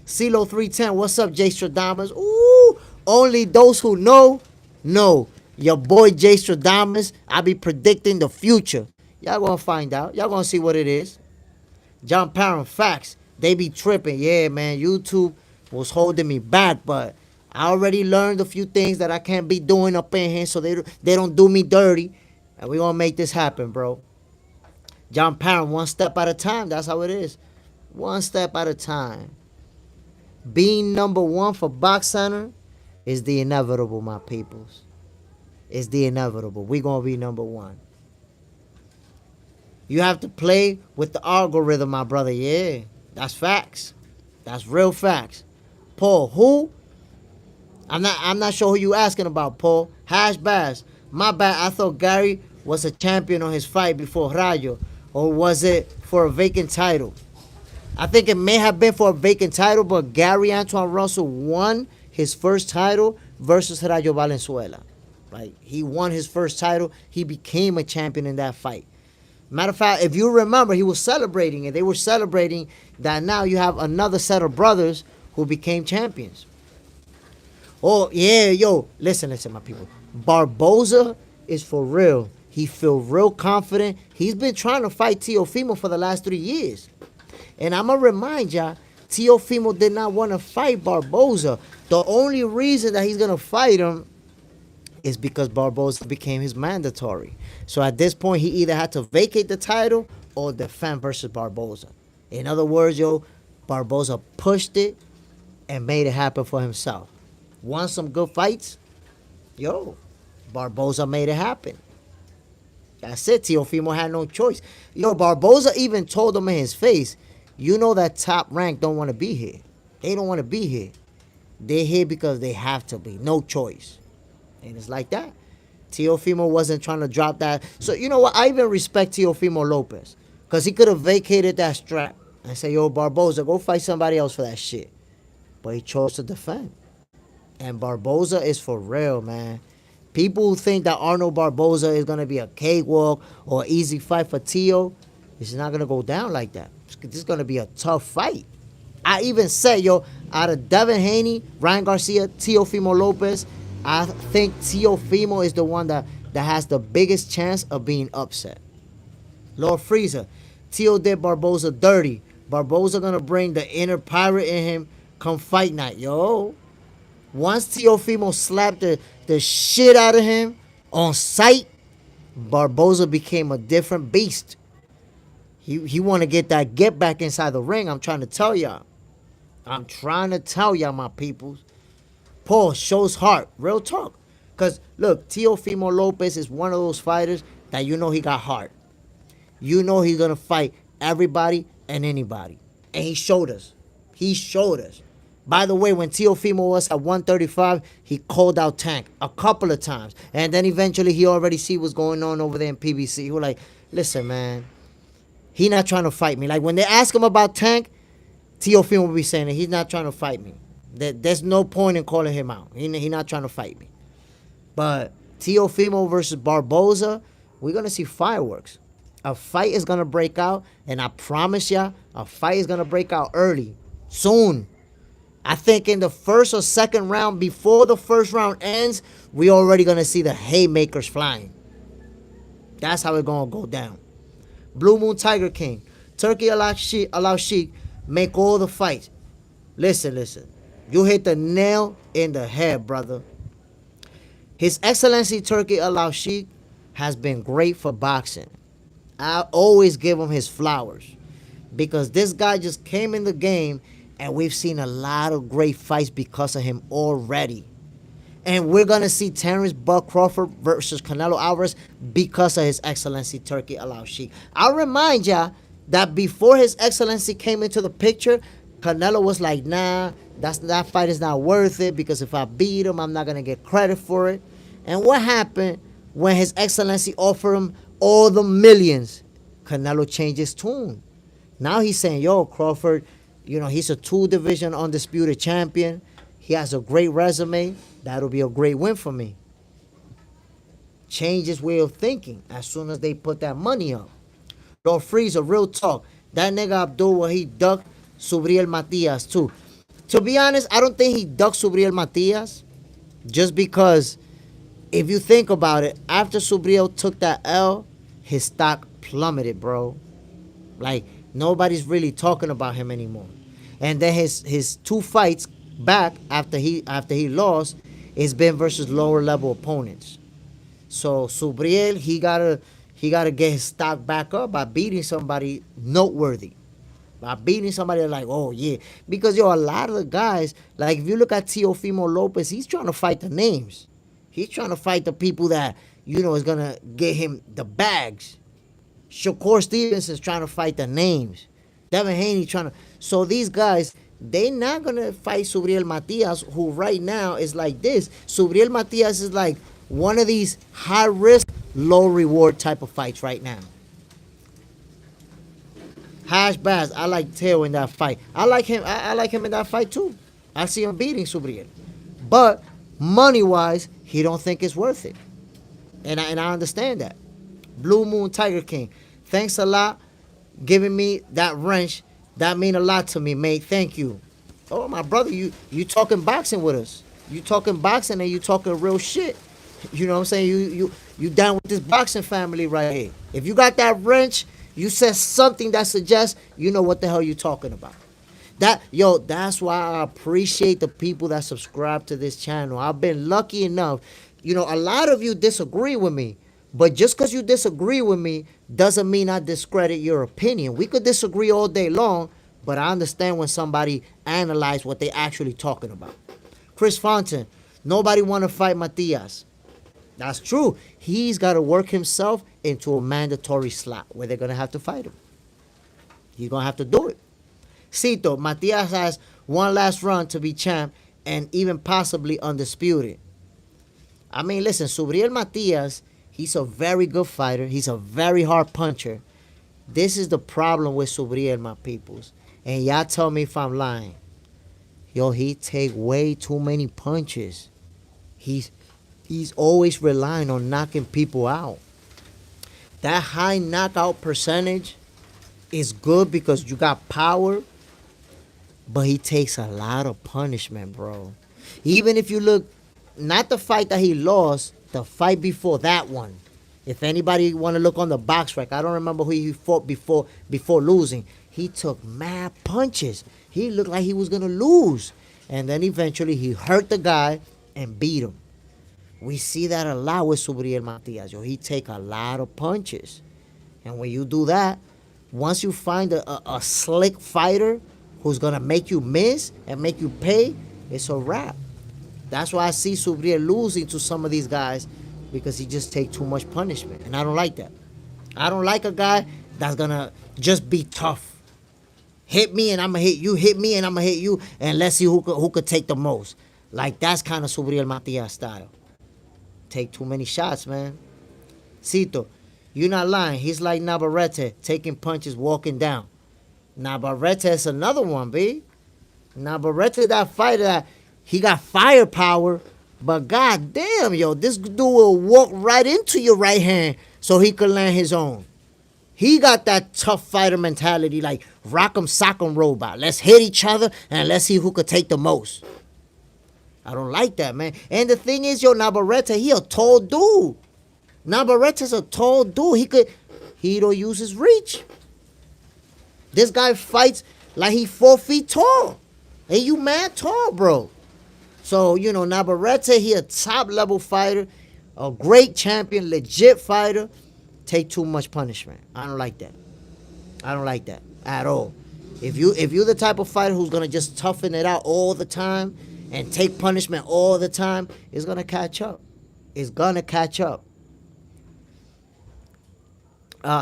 CeeLo 310, what's up, Jay Stradamus? Ooh, only those who know. Your boy Jay Stradamus, I be predicting the future. Y'all gonna find out. Y'all gonna see what it is. John Parham, facts. They be tripping. Yeah, man, YouTube was holding me back, but I already learned a few things that I can't be doing up in here, so they don't do me dirty. And we gonna make this happen, bro. John Parham, one step at a time. That's how it is. One step at a time. Being number one for Box Center is the inevitable, my peoples. It's the inevitable. We gonna be number one. You have to play with the algorithm, my brother. Yeah, that's facts. That's real facts. Paul, who? I'm not sure who you asking about, Paul. Hash Bass. My bad. I thought Gary was a champion on his fight before Rayo, or was it for a vacant title? I think it may have been for a vacant title, but Gary Antoine Russell won his first title versus Rayo Valenzuela. Like, he won his first title. He became a champion in that fight. Matter of fact, if you remember, he was celebrating it. They were celebrating that now you have another set of brothers who became champions. Oh, yeah, yo, listen, my people. Barboza is for real. He feel real confident. He's been trying to fight Teofimo for the last 3 years. And I'm going to remind y'all, Teofimo did not want to fight Barboza. The only reason that he's going to fight him is because Barboza became his mandatory. So at this point, he either had to vacate the title or defend versus Barboza. In other words, yo, Barboza pushed it and made it happen for himself. Won some good fights. Yo, Barboza made it happen. That's it. Teofimo had no choice. Yo, Barboza even told him in his face, you know that Top Rank don't want to be here. They don't want to be here. They're here because they have to be. No choice. And it's like that. Teofimo wasn't trying to drop that. So, you know what? I even respect Teofimo Lopez. Because he could have vacated that strap and say, yo, Barboza, go fight somebody else for that shit. But he chose to defend. And Barboza is for real, man. People who think that Arnold Barboza is going to be a cakewalk or easy fight for Teo, it's not going to go down like that. This is going to be a tough fight. I even said, yo, out of Devin Haney, Ryan Garcia, Teofimo Lopez, I think Teofimo is the one that has the biggest chance of being upset. Lord Freezer, Teo did Barboza dirty. Barboza going to bring the inner pirate in him come fight night, yo. Once Teofimo slapped the shit out of him on sight, Barboza became a different beast. He want to get that get back inside the ring. I'm trying to tell y'all. I'm trying to tell y'all, my peoples. Paul shows heart. Real talk. Because, look, Teofimo Lopez is one of those fighters that you know he got heart. You know he's going to fight everybody and anybody. And he showed us. He showed us. By the way, when Teofimo was at 135, he called out Tank a couple of times. And then eventually he already see what's going on over there in PBC. He was like, listen, man, he not trying to fight me. Like, when they ask him about Tank, Teofimo will be saying that he's not trying to fight me. There's no point in calling him out. He not trying to fight me. But Teofimo versus Barboza, we're going to see fireworks. A fight is going to break out, and I promise ya, a fight is going to break out early, soon. I think in the first or second round, before the first round ends, we already going to see the haymakers flying. That's how it's going to go down. Blue Moon Tiger King, Turkey Allow Sheik, make all the fights. Listen. You hit the nail in the head, brother. His Excellency Turkey Allow Sheik has been great for boxing. I always give him his flowers. Because this guy just came in the game, and we've seen a lot of great fights because of him already. And we're going to see Terrence Buck Crawford versus Canelo Alvarez because of His Excellency Turkey Allow Sheik. I'll remind ya that before His Excellency came into the picture, Canelo was like, nah, that fight is not worth it because if I beat him, I'm not going to get credit for it. And what happened when His Excellency offered him all the millions? Canelo changed his tune. Now he's saying, yo, Crawford, you know, he's a 2-division undisputed champion. He has a great resume. That'll be a great win for me. Change his way of thinking as soon as they put that money up. Lord Freezer, real talk. That nigga Abdul, he ducked Subriel Matias too. To be honest, I don't think he ducked Subriel Matias. Just because if you think about it, after Subriel took that L, his stock plummeted, bro. Like, nobody's really talking about him anymore. And then his 2 fights back after he lost, it's been versus lower level opponents. So Subriel, he gotta get his stock back up by beating somebody noteworthy. By beating somebody like, oh yeah. Because yo, a lot of the guys, like if you look at Teofimo Lopez, he's trying to fight the names. He's trying to fight the people that, you know, is gonna get him the bags. Shakur Stevenson's trying to fight the names. Devin Haney trying to. So these guys, they not going to fight Subriel Matias, who right now is like this. Subriel Matias is like one of these high-risk, low-reward type of fights right now. Hash Baz, I like Teo in that fight. I like him. I like him in that fight too. I see him beating Subriel. But money-wise, he don't think it's worth it. And I understand that. Blue Moon Tiger King, thanks a lot giving me that wrench. That mean a lot to me, mate. Thank you. Oh, my brother, you talking boxing with us. You talking boxing and you talking real shit. You know what I'm saying? You down with this boxing family right here. If you got that wrench, you said something that suggests you know what the hell you talking about. That's why I appreciate the people that subscribe to this channel. I've been lucky enough. You know, a lot of you disagree with me. But just because you disagree with me doesn't mean I discredit your opinion. We could disagree all day long, but I understand when somebody analyze what they actually talking about. Chris Fontaine, nobody want to fight Matias. That's true. He's got to work himself into a mandatory slot where they're going to have to fight him. He's going to have to do it. Cito, Matias has one last run to be champ and even possibly undisputed. I mean, listen, Subriel Matias, he's a very good fighter. He's a very hard puncher. This is the problem with Subriel, my peoples. And y'all tell me if I'm lying. Yo, he take way too many punches. He's always relying on knocking people out. That high knockout percentage is good because you got power, but he takes a lot of punishment, bro. Even if you look, not the fight that he lost, the fight before that one. If anybody want to look on the box rec, I don't remember who he fought before losing. He took mad punches. He looked like he was going to lose. And then eventually he hurt the guy and beat him. We see that a lot with Subriel Matias. Yo, he take a lot of punches. And when you do that, once you find a slick fighter who's going to make you miss and make you pay, it's a wrap. That's why I see Subriel losing to some of these guys, because he just take too much punishment. And I don't like that. I don't like a guy that's going to just be tough. Hit me and I'm going to hit you. Hit me and I'm going to hit you. And let's see who could take the most. Like, that's kind of Subriel Matias style. Take too many shots, man. Cito, you're not lying. He's like Navarrete, taking punches, walking down. Navarrete is another one, B. Navarrete, that fighter, that he got firepower, but goddamn, yo, this dude will walk right into your right hand so he could land his own. He got that tough fighter mentality, like rock'em sock'em robot. Let's hit each other and let's see who could take the most. I don't like that, man. And the thing is, yo, Navarrete, he a tall dude. Navarrete's a tall dude. He don't use his reach. This guy fights like he 4 feet tall. And you mad tall, bro. So, you know, Navarrete, he a top level fighter, a great champion, legit fighter. Take too much punishment. I don't like that. I don't like that at all. If you're the type of fighter who's gonna just toughen it out all the time and take punishment all the time, it's gonna catch up. It's gonna catch up.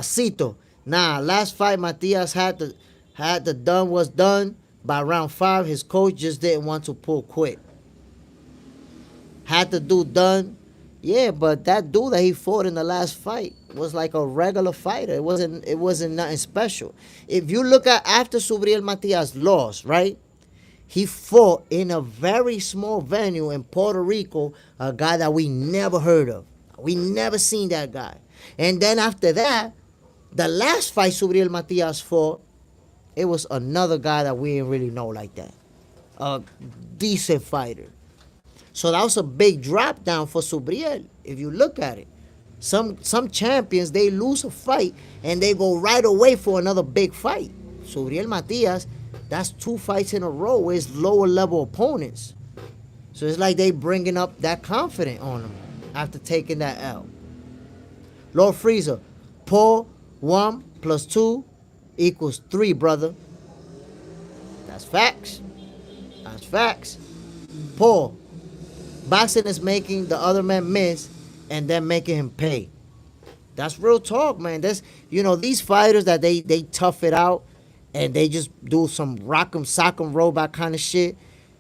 Cito. Nah, last fight Matias had the done was done by round 5. His coach just didn't want to pull quit. Had the dude done. Yeah, but that dude that he fought in the last fight was like a regular fighter. It wasn't nothing special. If you look at after Subriel Matias lost, right? He fought in a very small venue in Puerto Rico, a guy that we never heard of. We never seen that guy. And then after that, the last fight Subriel Matias fought, it was another guy that we didn't really know like that. A decent fighter. So that was a big drop down for Subriel, if you look at it. Some champions, they lose a fight and they go right away for another big fight. Subriel Matias, that's 2 fights in a row where it's lower level opponents. So it's like they bringing up that confidence on him after taking that L. Lord Freezer, Paul 1 + 2 = 3, brother. That's facts. That's facts. Paul, boxing is making the other man miss and then making him pay. That's real talk, man. That's, you know, these fighters that they tough it out and they just do some rock'em sock'em robot kind of shit,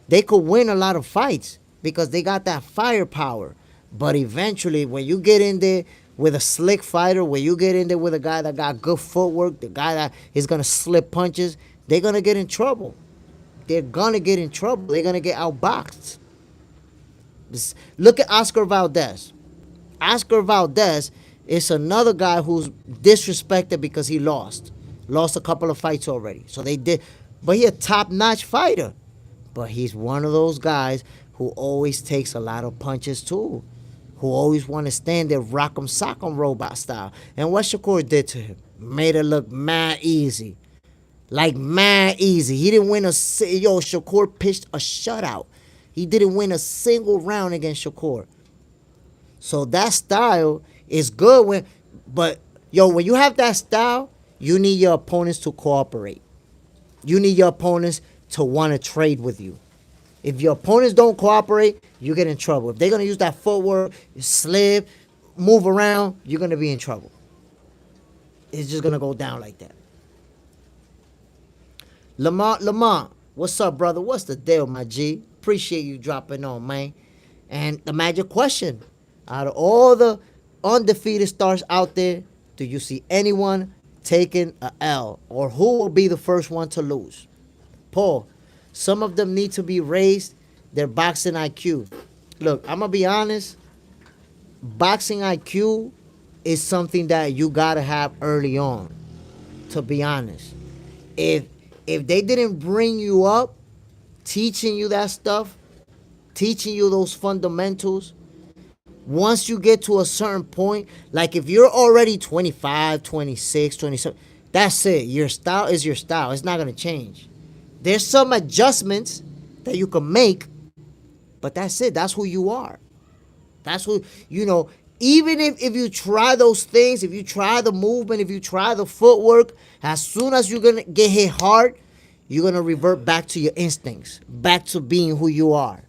they could win a lot of fights because they got that firepower. But eventually, when you get in there with a slick fighter, when you get in there with a guy that got good footwork, the guy that is going to slip punches, they're going to get in trouble. They're going to get in trouble. They're going to get outboxed. Just look at Oscar Valdez. Oscar Valdez is another guy who's disrespected because he lost. Lost a couple of fights already. So they did. But he's a top-notch fighter. But he's one of those guys who always takes a lot of punches too. Who always want to stand there rock'em sock'em robot style. And what Shakur did to him, made it look mad easy. Like mad easy. He didn't win Shakur pitched a shutout. He didn't win a single round against Shakur. So that style is good but when you have that style, you need your opponents to cooperate. You need your opponents to want to trade with you. If your opponents don't cooperate, you get in trouble. If they're gonna use that footwork, slip, move around, you're gonna be in trouble. It's just gonna go down like that. Lamont, what's up, brother? What's the deal, my G? Appreciate you dropping on, man. And the magic question: out of all the undefeated stars out there, do you see anyone taking a L, or who will be the first one to lose? Paul, some of them need to be raised their boxing IQ. Look, I'm gonna be honest. Boxing IQ is something that you gotta have early on. To be honest, if they didn't bring you up, teaching you that stuff, teaching you those fundamentals, once you get to a certain point, like if you're already 25, 26, 27, that's it. Your style is your style. It's not gonna change. There's some adjustments that you can make, but that's it. That's who you are. That's who, even if you try those things, if you try the movement, if you try the footwork, as soon as you're going to get hit hard, you're going to revert back to your instincts, back to being who you are.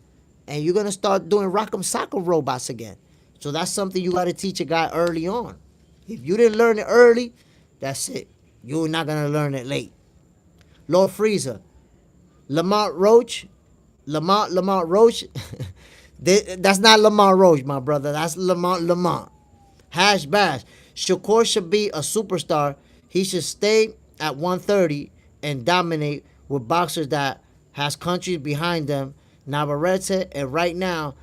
And you're going to start doing rock'em sock'em robots again. So that's something you got to teach a guy early on. If you didn't learn it early, that's it. You're not going to learn it late. Lord Freezer, Lamont Roach, that's not Lamont Roach, my brother. That's Lamont. Hash Bash. Shakur should be a superstar. He should stay at 130 and dominate with boxers that has countries behind them. Navarrete, and right now,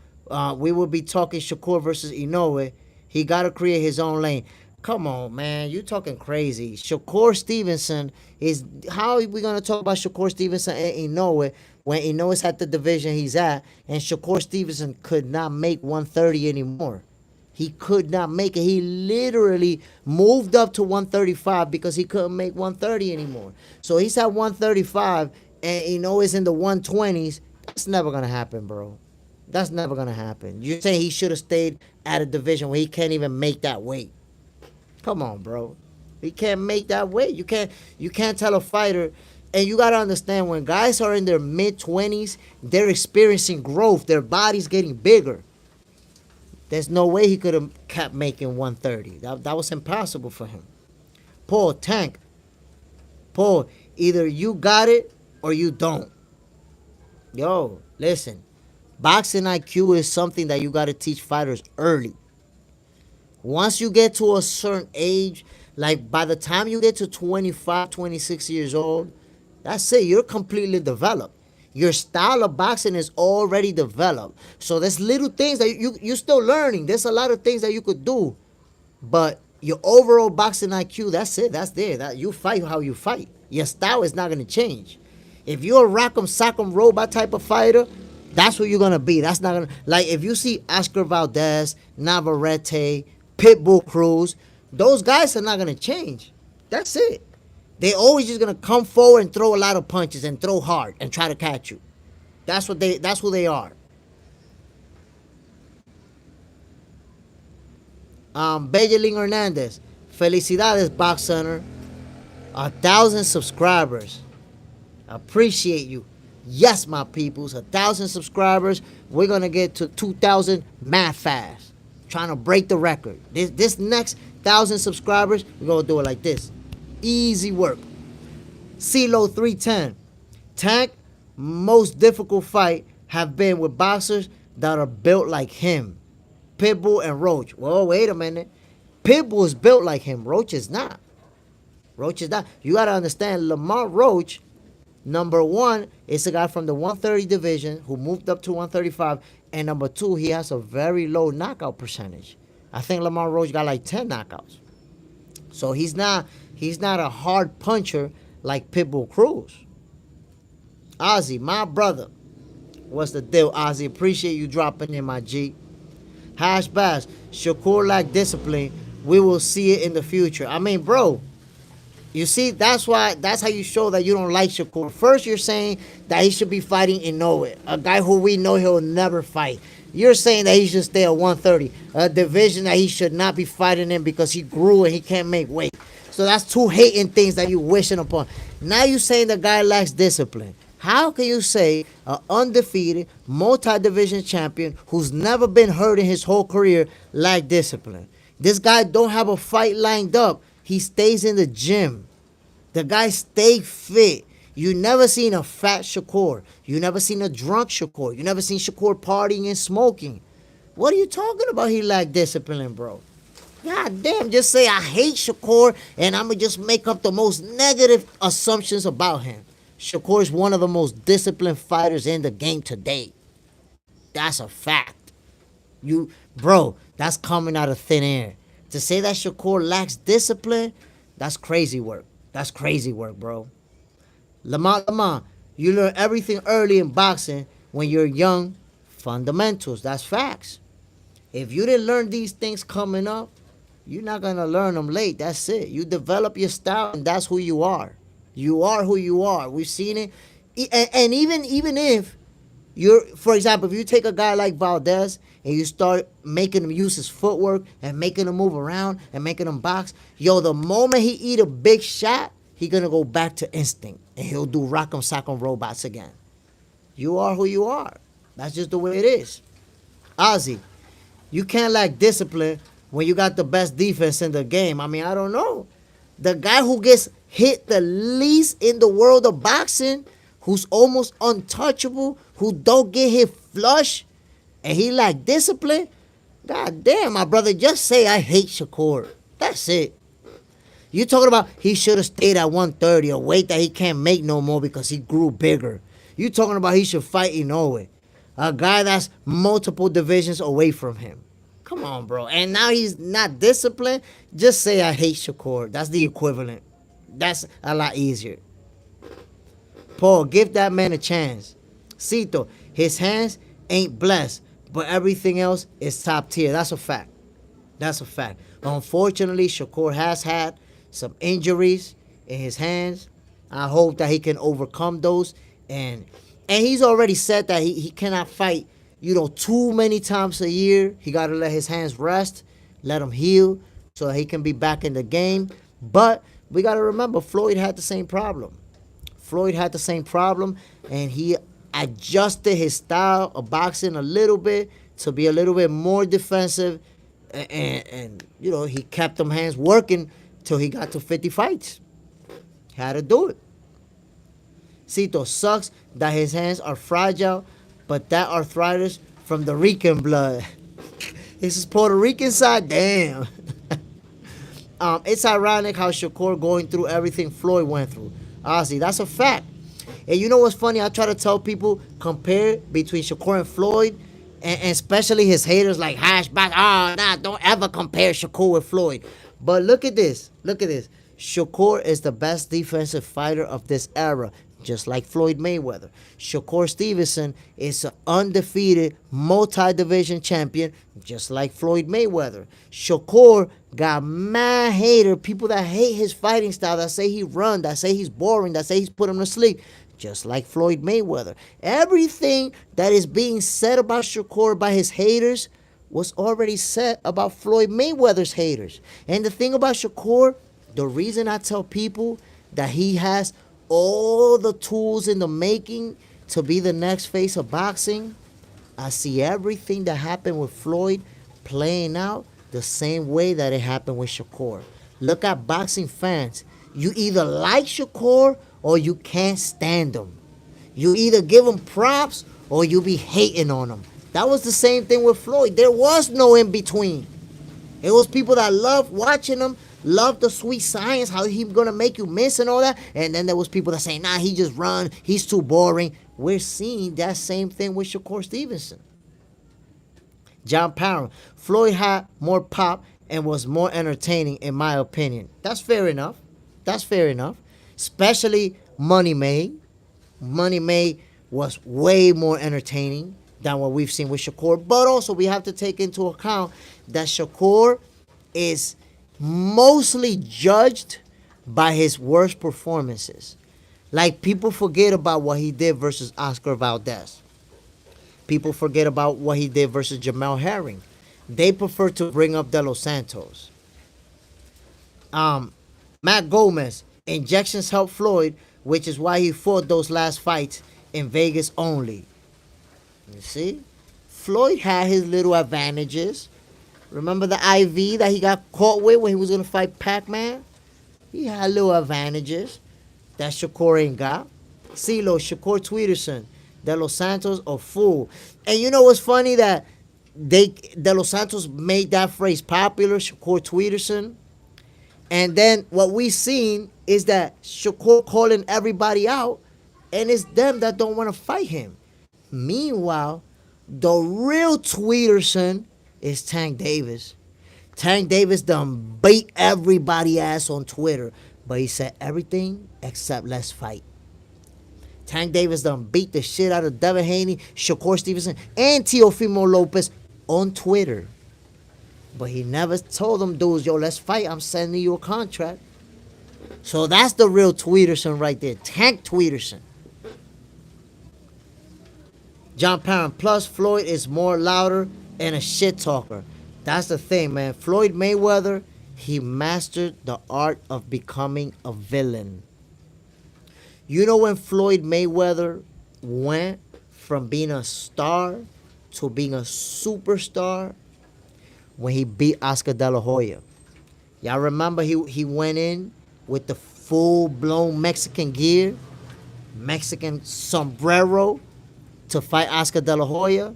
we will be talking Shakur versus Inoue. He got to create his own lane. Come on, man. You talking crazy. Shakur Stevenson is... How are we going to talk about Shakur Stevenson and Inoue when Inoue's at the division he's at, and Shakur Stevenson could not make 130 anymore? He could not make it. He literally moved up to 135 because he couldn't make 130 anymore. So he's at 135, and Inoue's in the 120s. That's never going to happen, bro. That's never going to happen. You're saying he should have stayed at a division where he can't even make that weight. Come on, bro. He can't make that weight. You can't tell a fighter, and you gotta understand, when guys are in their mid-20s, they're experiencing growth. Their body's getting bigger. There's no way he could have kept making 130. That was impossible for him. Paul, Tank. Paul, either you got it or you don't. Yo, listen. Boxing IQ is something that you gotta teach fighters early. Once you get to a certain age, like by the time you get to 25, 26 years old, that's it. You're completely developed. Your style of boxing is already developed. So there's little things that you're still learning. There's a lot of things that you could do. But your overall boxing IQ, that's it. That's there. That you fight how you fight. Your style is not going to change. If you're a rock'em sock'em robot type of fighter, that's what you're going to be. That's not going to... Like if you see Oscar Valdez, Navarrete, Pitbull Cruz, those guys are not going to change. That's it. They always just going to come forward and throw a lot of punches and throw hard and try to catch you. That's who they are. Bejelin Hernandez. Felicidades, Box Center. 1,000 subscribers. Appreciate you. Yes, my peoples. 1,000 subscribers. We're going to get to 2,000 mad fast. Trying to break the record. This next 1,000 subscribers, we're going to do it like this. Easy work. CeeLo 310. Tank, most difficult fight have been with boxers that are built like him. Pitbull and Roach. Well, wait a minute. Pitbull is built like him. Roach is not. Roach is not. You got to understand, Lamont Roach, number one, is a guy from the 130 division who moved up to 135. And number two, he has a very low knockout percentage. I think Lamont Roach got like 10 knockouts. So he's not a hard puncher like Pitbull Cruz. Ozzy, my brother. What's the deal, Ozzy? Appreciate you dropping in, my G. Hash Bash. Shakur lack discipline. We will see it in the future. I mean, bro, you see, that's how you show that you don't like Shakur. First, you're saying that he should be fighting Inoue, a guy who we know he'll never fight. You're saying that he should stay at 130, a division that he should not be fighting in because he grew and he can't make weight. So that's two hating things that you're wishing upon. Now you're saying the guy lacks discipline. How can you say an undefeated, multi-division champion who's never been hurt in his whole career lack discipline? This guy don't have a fight lined up. He stays in the gym. The guy stay fit. You never seen a fat Shakur. You never seen a drunk Shakur. You never seen Shakur partying and smoking. What are you talking about? He lack discipline, bro. God damn, just say I hate Shakur and I'ma just make up the most negative assumptions about him. Shakur is one of the most disciplined fighters in the game today. That's a fact. Bro, that's coming out of thin air. To say that Shakur lacks discipline, that's crazy work. That's crazy work, bro. Lamont, you learn everything early in boxing when you're young. Fundamentals, that's facts. If you didn't learn these things coming up, you're not gonna learn them late. That's it. You develop your style, and that's who you are. You are who you are. We've seen it, and even if for example, if you take a guy like Valdez and you start making him use his footwork and making him move around and making him box, the moment he eat a big shot, he gonna go back to instinct and he'll do rock'em sock'em robots again. You are who you are. That's just the way it is. Ozzy, you can't lack discipline when you got the best defense in the game. I mean, I don't know. The guy who gets hit the least in the world of boxing, who's almost untouchable, who don't get hit flush, and he lack discipline. God damn, my brother, just say I hate Shakur. That's it. You talking about he should have stayed at 130, a weight that he can't make no more because he grew bigger. You talking about he should fight Inoue, a guy that's multiple divisions away from him. Come on, bro. And now he's not disciplined. Just say I hate Shakur. That's the equivalent. That's a lot easier. Paul, give that man a chance. Cito, his hands ain't blessed, but everything else is top tier. That's a fact. That's a fact. Unfortunately, Shakur has had some injuries in his hands. I hope that he can overcome those. And he's already said that he cannot fight, too many times a year. He got to let his hands rest, let him heal so that he can be back in the game. But we got to remember, Floyd had the same problem. And he adjusted his style of boxing a little bit to be a little bit more defensive. And he kept them hands working till he got to 50 fights. Had to do it. Cito, sucks that his hands are fragile, but that arthritis from the Rican blood. This is Puerto Rican side? Damn. It's ironic how Shakur going through everything Floyd went through. Honestly, that's a fact. And you know what's funny? I try to tell people, compare between Shakur and Floyd, and especially his haters like Hashback. Don't ever compare Shakur with Floyd. But look at this. Shakur is the best defensive fighter of this era, just like Floyd Mayweather. Shakur Stevenson is an undefeated multi-division champion, just like Floyd Mayweather. Shakur got mad hater, people that hate his fighting style, that say he run, that say he's boring, that say he's put him to sleep, just like Floyd Mayweather. Everything that is being said about Shakur by his haters was already said about Floyd Mayweather's haters. And the thing about Shakur, the reason I tell people that he has all the tools in the making to be the next face of boxing, I see everything that happened with Floyd playing out the same way that it happened with Shakur. Look at boxing fans. You either like Shakur or you can't stand him. You either give him props or you be hating on him. That was the same thing with Floyd. There was no in between. It was people that loved watching him, loved the sweet science, how he gonna make you miss and all that. And then there was people that say, nah, he just run, he's too boring. We're seeing that same thing with Shakur Stevenson. John Parham, Floyd had more pop and was more entertaining, in my opinion. That's fair enough. Especially Money May. Money May was way more entertaining than what we've seen with Shakur. But also we have to take into account that Shakur is mostly judged by his worst performances. Like, people forget about what he did versus Oscar Valdez. People forget about what he did versus Jamel Herring. They prefer to bring up De Los Santos. Matt Gomez, injections helped Floyd, which is why he fought those last fights in Vegas only. You see? Floyd had his little advantages. Remember the IV that he got caught with when he was going to fight Pac-Man? He had little advantages that Shakur ain't got. CeeLo, Shakur Tweederson, De Los Santos, a fool. And you know what's funny? That De Los Santos made that phrase popular, Shakur Tweederson. And then what we seen is that Shakur calling everybody out, and it's them that don't want to fight him. Meanwhile, the real Tweederson is Tank Davis. Tank Davis done beat everybody ass on Twitter, but he said everything except let's fight. Tank Davis done beat the shit out of Devin Haney, Shakur Stevenson, and Teofimo Lopez on Twitter. But he never told them dudes, yo, let's fight. I'm sending you a contract. So that's the real Tweederson right there. Tank Tweederson. John Parent. Plus, Floyd is more louder and a shit talker. That's the thing, man. Floyd Mayweather, he mastered the art of becoming a villain. You know when Floyd Mayweather went from being a star to being a superstar? When he beat Oscar De La Hoya. Y'all remember he went in with the full-blown Mexican gear, Mexican sombrero to fight Oscar De La Hoya.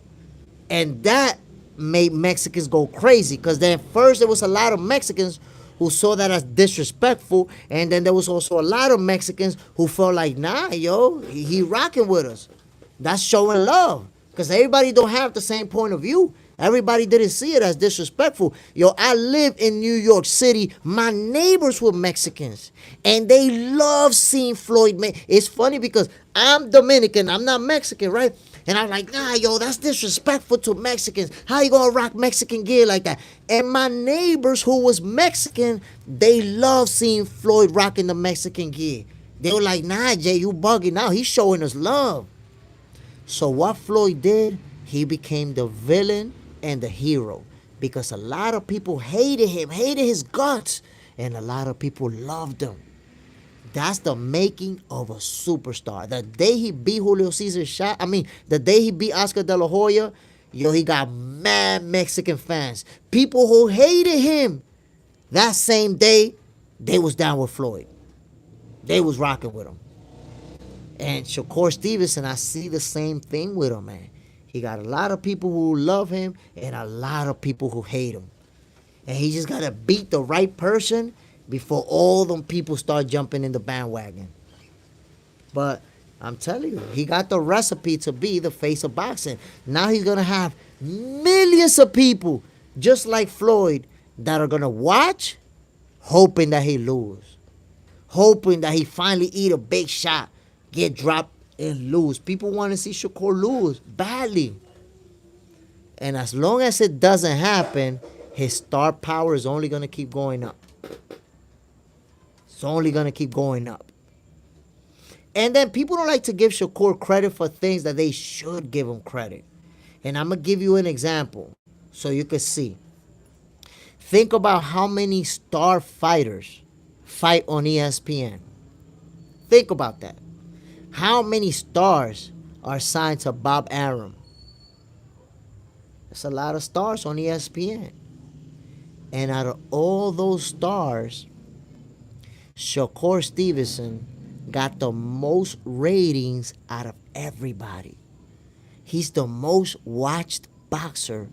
And that made Mexicans go crazy, because then first there was a lot of Mexicans who saw that as disrespectful, and then there was also a lot of Mexicans who felt like, nah, yo, he rocking with us. That's showing love, because everybody don't have the same point of view. Everybody didn't see it as disrespectful. Yo, I live in New York City. My neighbors were Mexicans, and they love seeing Floyd Mayweather. It's funny because I'm Dominican. I'm not Mexican, right? And I'm like, nah, yo, that's disrespectful to Mexicans. How you gonna rock Mexican gear like that? And my neighbors who was Mexican, they love seeing Floyd rocking the Mexican gear. They were like, nah, Jay, you bugging out. He's showing us love. So what Floyd did, he became the villain and the hero, because a lot of people hated him, hated his guts, and a lot of people loved him. That's the making of a superstar. The day he beat Julio Cesar the day he beat Oscar De La Hoya, yo, he got mad Mexican fans. People who hated him, that same day, they was down with Floyd. They was rocking with him. And Shakur Stevenson, I see the same thing with him, man. He got a lot of people who love him and a lot of people who hate him. And he just got to beat the right person before all them people start jumping in the bandwagon. But I'm telling you, he got the recipe to be the face of boxing. Now he's going to have millions of people, just like Floyd, that are going to watch, hoping that he lose. Hoping that he finally eat a big shot, get dropped, and lose. People want to see Shakur lose badly. And as long as it doesn't happen, his star power is only going to keep going up. It's only going to keep going up. And then people don't like to give Shakur credit for things that they should give him credit. And I'm going to give you an example so you can see. Think about how many star fighters fight on ESPN. Think about that. How many stars are signed to Bob Arum? There's a lot of stars on ESPN. And out of all those stars, Shakur Stevenson got the most ratings out of everybody. He's the most watched boxer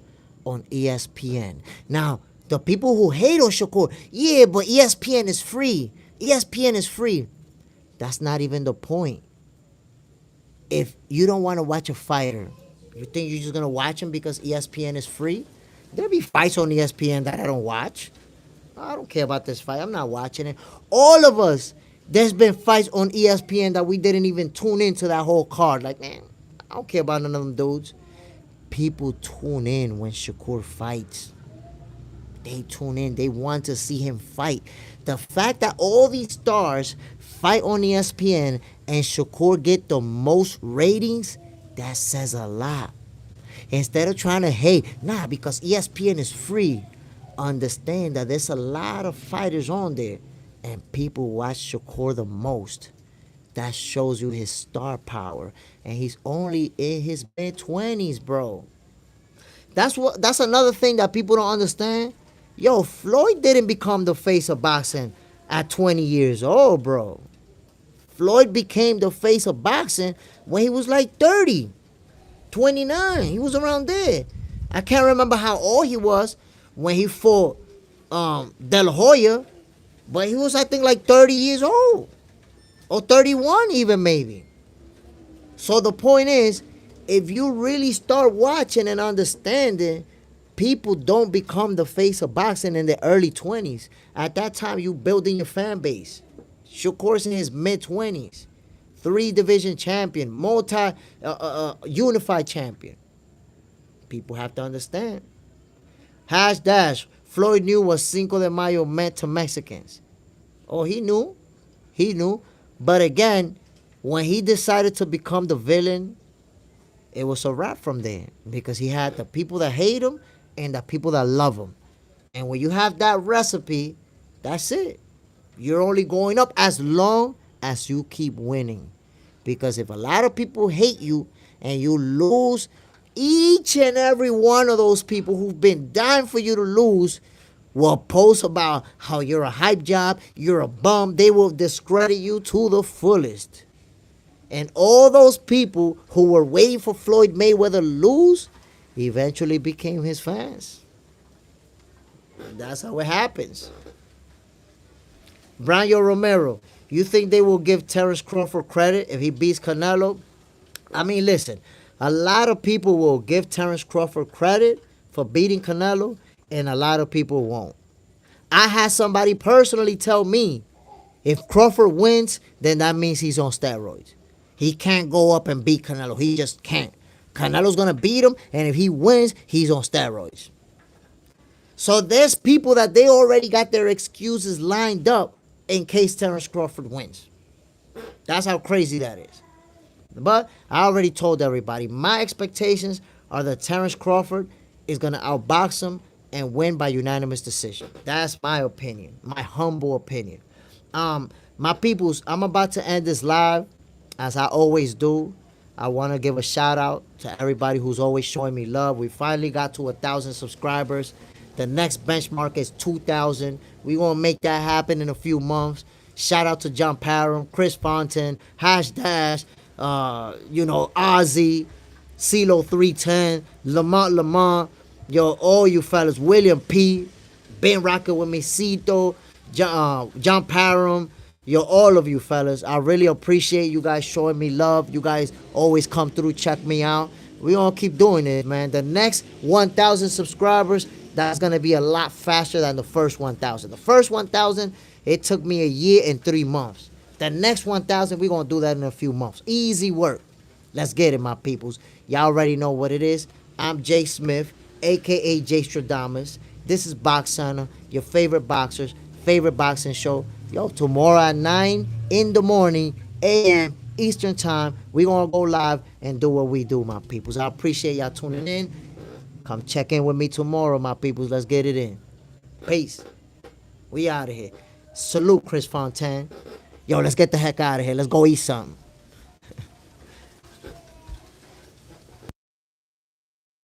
on ESPN. Now, the people who hate on Shakur, yeah, but ESPN is free. ESPN is free. That's not even the point. If you don't want to watch a fighter, you think you're just going to watch him because ESPN is free? There'll be fights on ESPN that I don't watch. I don't care about this fight. I'm not watching it. All of us, there's been fights on ESPN that we didn't even tune into that whole card. Like, man, I don't care about none of them dudes. People tune in when Shakur fights. They tune in. They want to see him fight. The fact that all these stars fight on ESPN and Shakur get the most ratings, that says a lot. Instead of trying to hate, because ESPN is free, understand that there's a lot of fighters on there and people watch Shakur the most. That shows you his star power. And he's only in his mid-20s, bro. That's another thing that people don't understand. Yo, Floyd didn't become the face of boxing at 20 years old, bro. Floyd became the face of boxing when he was like 30, 29. He was around there. I can't remember how old he was when he fought De La Hoya, but he was, I think, like 30 years old. Or 31 even, maybe. So the point is, if you really start watching and understanding, people don't become the face of boxing in the early 20s. At that time, you building your fan base. Shakur's in his mid-20s. 3-division champion. Unified champion. People have to understand. Hash dash. Floyd knew what Cinco de Mayo meant to Mexicans. Oh, he knew. He knew. But again, when he decided to become the villain, it was a wrap from there. Because he had the people that hate him and the people that love him. And when you have that recipe, that's it. You're only going up as long as you keep winning. Because if a lot of people hate you and you lose, each and every one of those people who've been dying for you to lose will post about how you're a hype job, you're a bum. They will discredit you to the fullest. And all those people who were waiting for Floyd Mayweather to lose eventually became his fans. And that's how it happens. Brian Romero, you think they will give Terence Crawford credit if he beats Canelo? I mean, listen, a lot of people will give Terence Crawford credit for beating Canelo, and a lot of people won't. I had somebody personally tell me, if Crawford wins, then that means he's on steroids. He can't go up and beat Canelo. He just can't. Canelo's going to beat him, and if he wins, he's on steroids. So there's people that they already got their excuses lined up in case Terence Crawford wins. That's how crazy that is. But I already told everybody, my expectations are that Terence Crawford is going to outbox him and win by unanimous decision. That's my opinion, my humble opinion. My peoples, I'm about to end this live, as I always do. I want to give a shout out to everybody who's always showing me love. We finally got to 1,000 subscribers. The next benchmark is 2,000. We're going to make that happen in a few months. Shout out to John Parham, Chris Fontaine, Hash Dash, Ozzy, CeeLo 310, Lamont, yo, all you fellas, William P, been rocking with me, Cito, John Parham, yo, all of you fellas. I really appreciate you guys showing me love. You guys always come through, check me out. We gonna keep doing it, man. The next 1,000 subscribers, that's gonna be a lot faster than the first 1,000. The first 1,000, it took me a year and 3 months. The next 1,000, we're gonna do that in a few months. Easy work. Let's get it, my peoples. Y'all already know what it is. I'm Jay Smith, aka Jay Stradamus. This is Box Center, your favorite boxers, favorite boxing show. Yo, tomorrow at 9 in the morning, a.m. Eastern Time, we're going to go live and do what we do, my peoples. I appreciate y'all tuning in. Come check in with me tomorrow, my peoples. Let's get it in. Peace. We out of here. Salute, Chris Fontaine. Yo, let's get the heck out of here. Let's go eat something.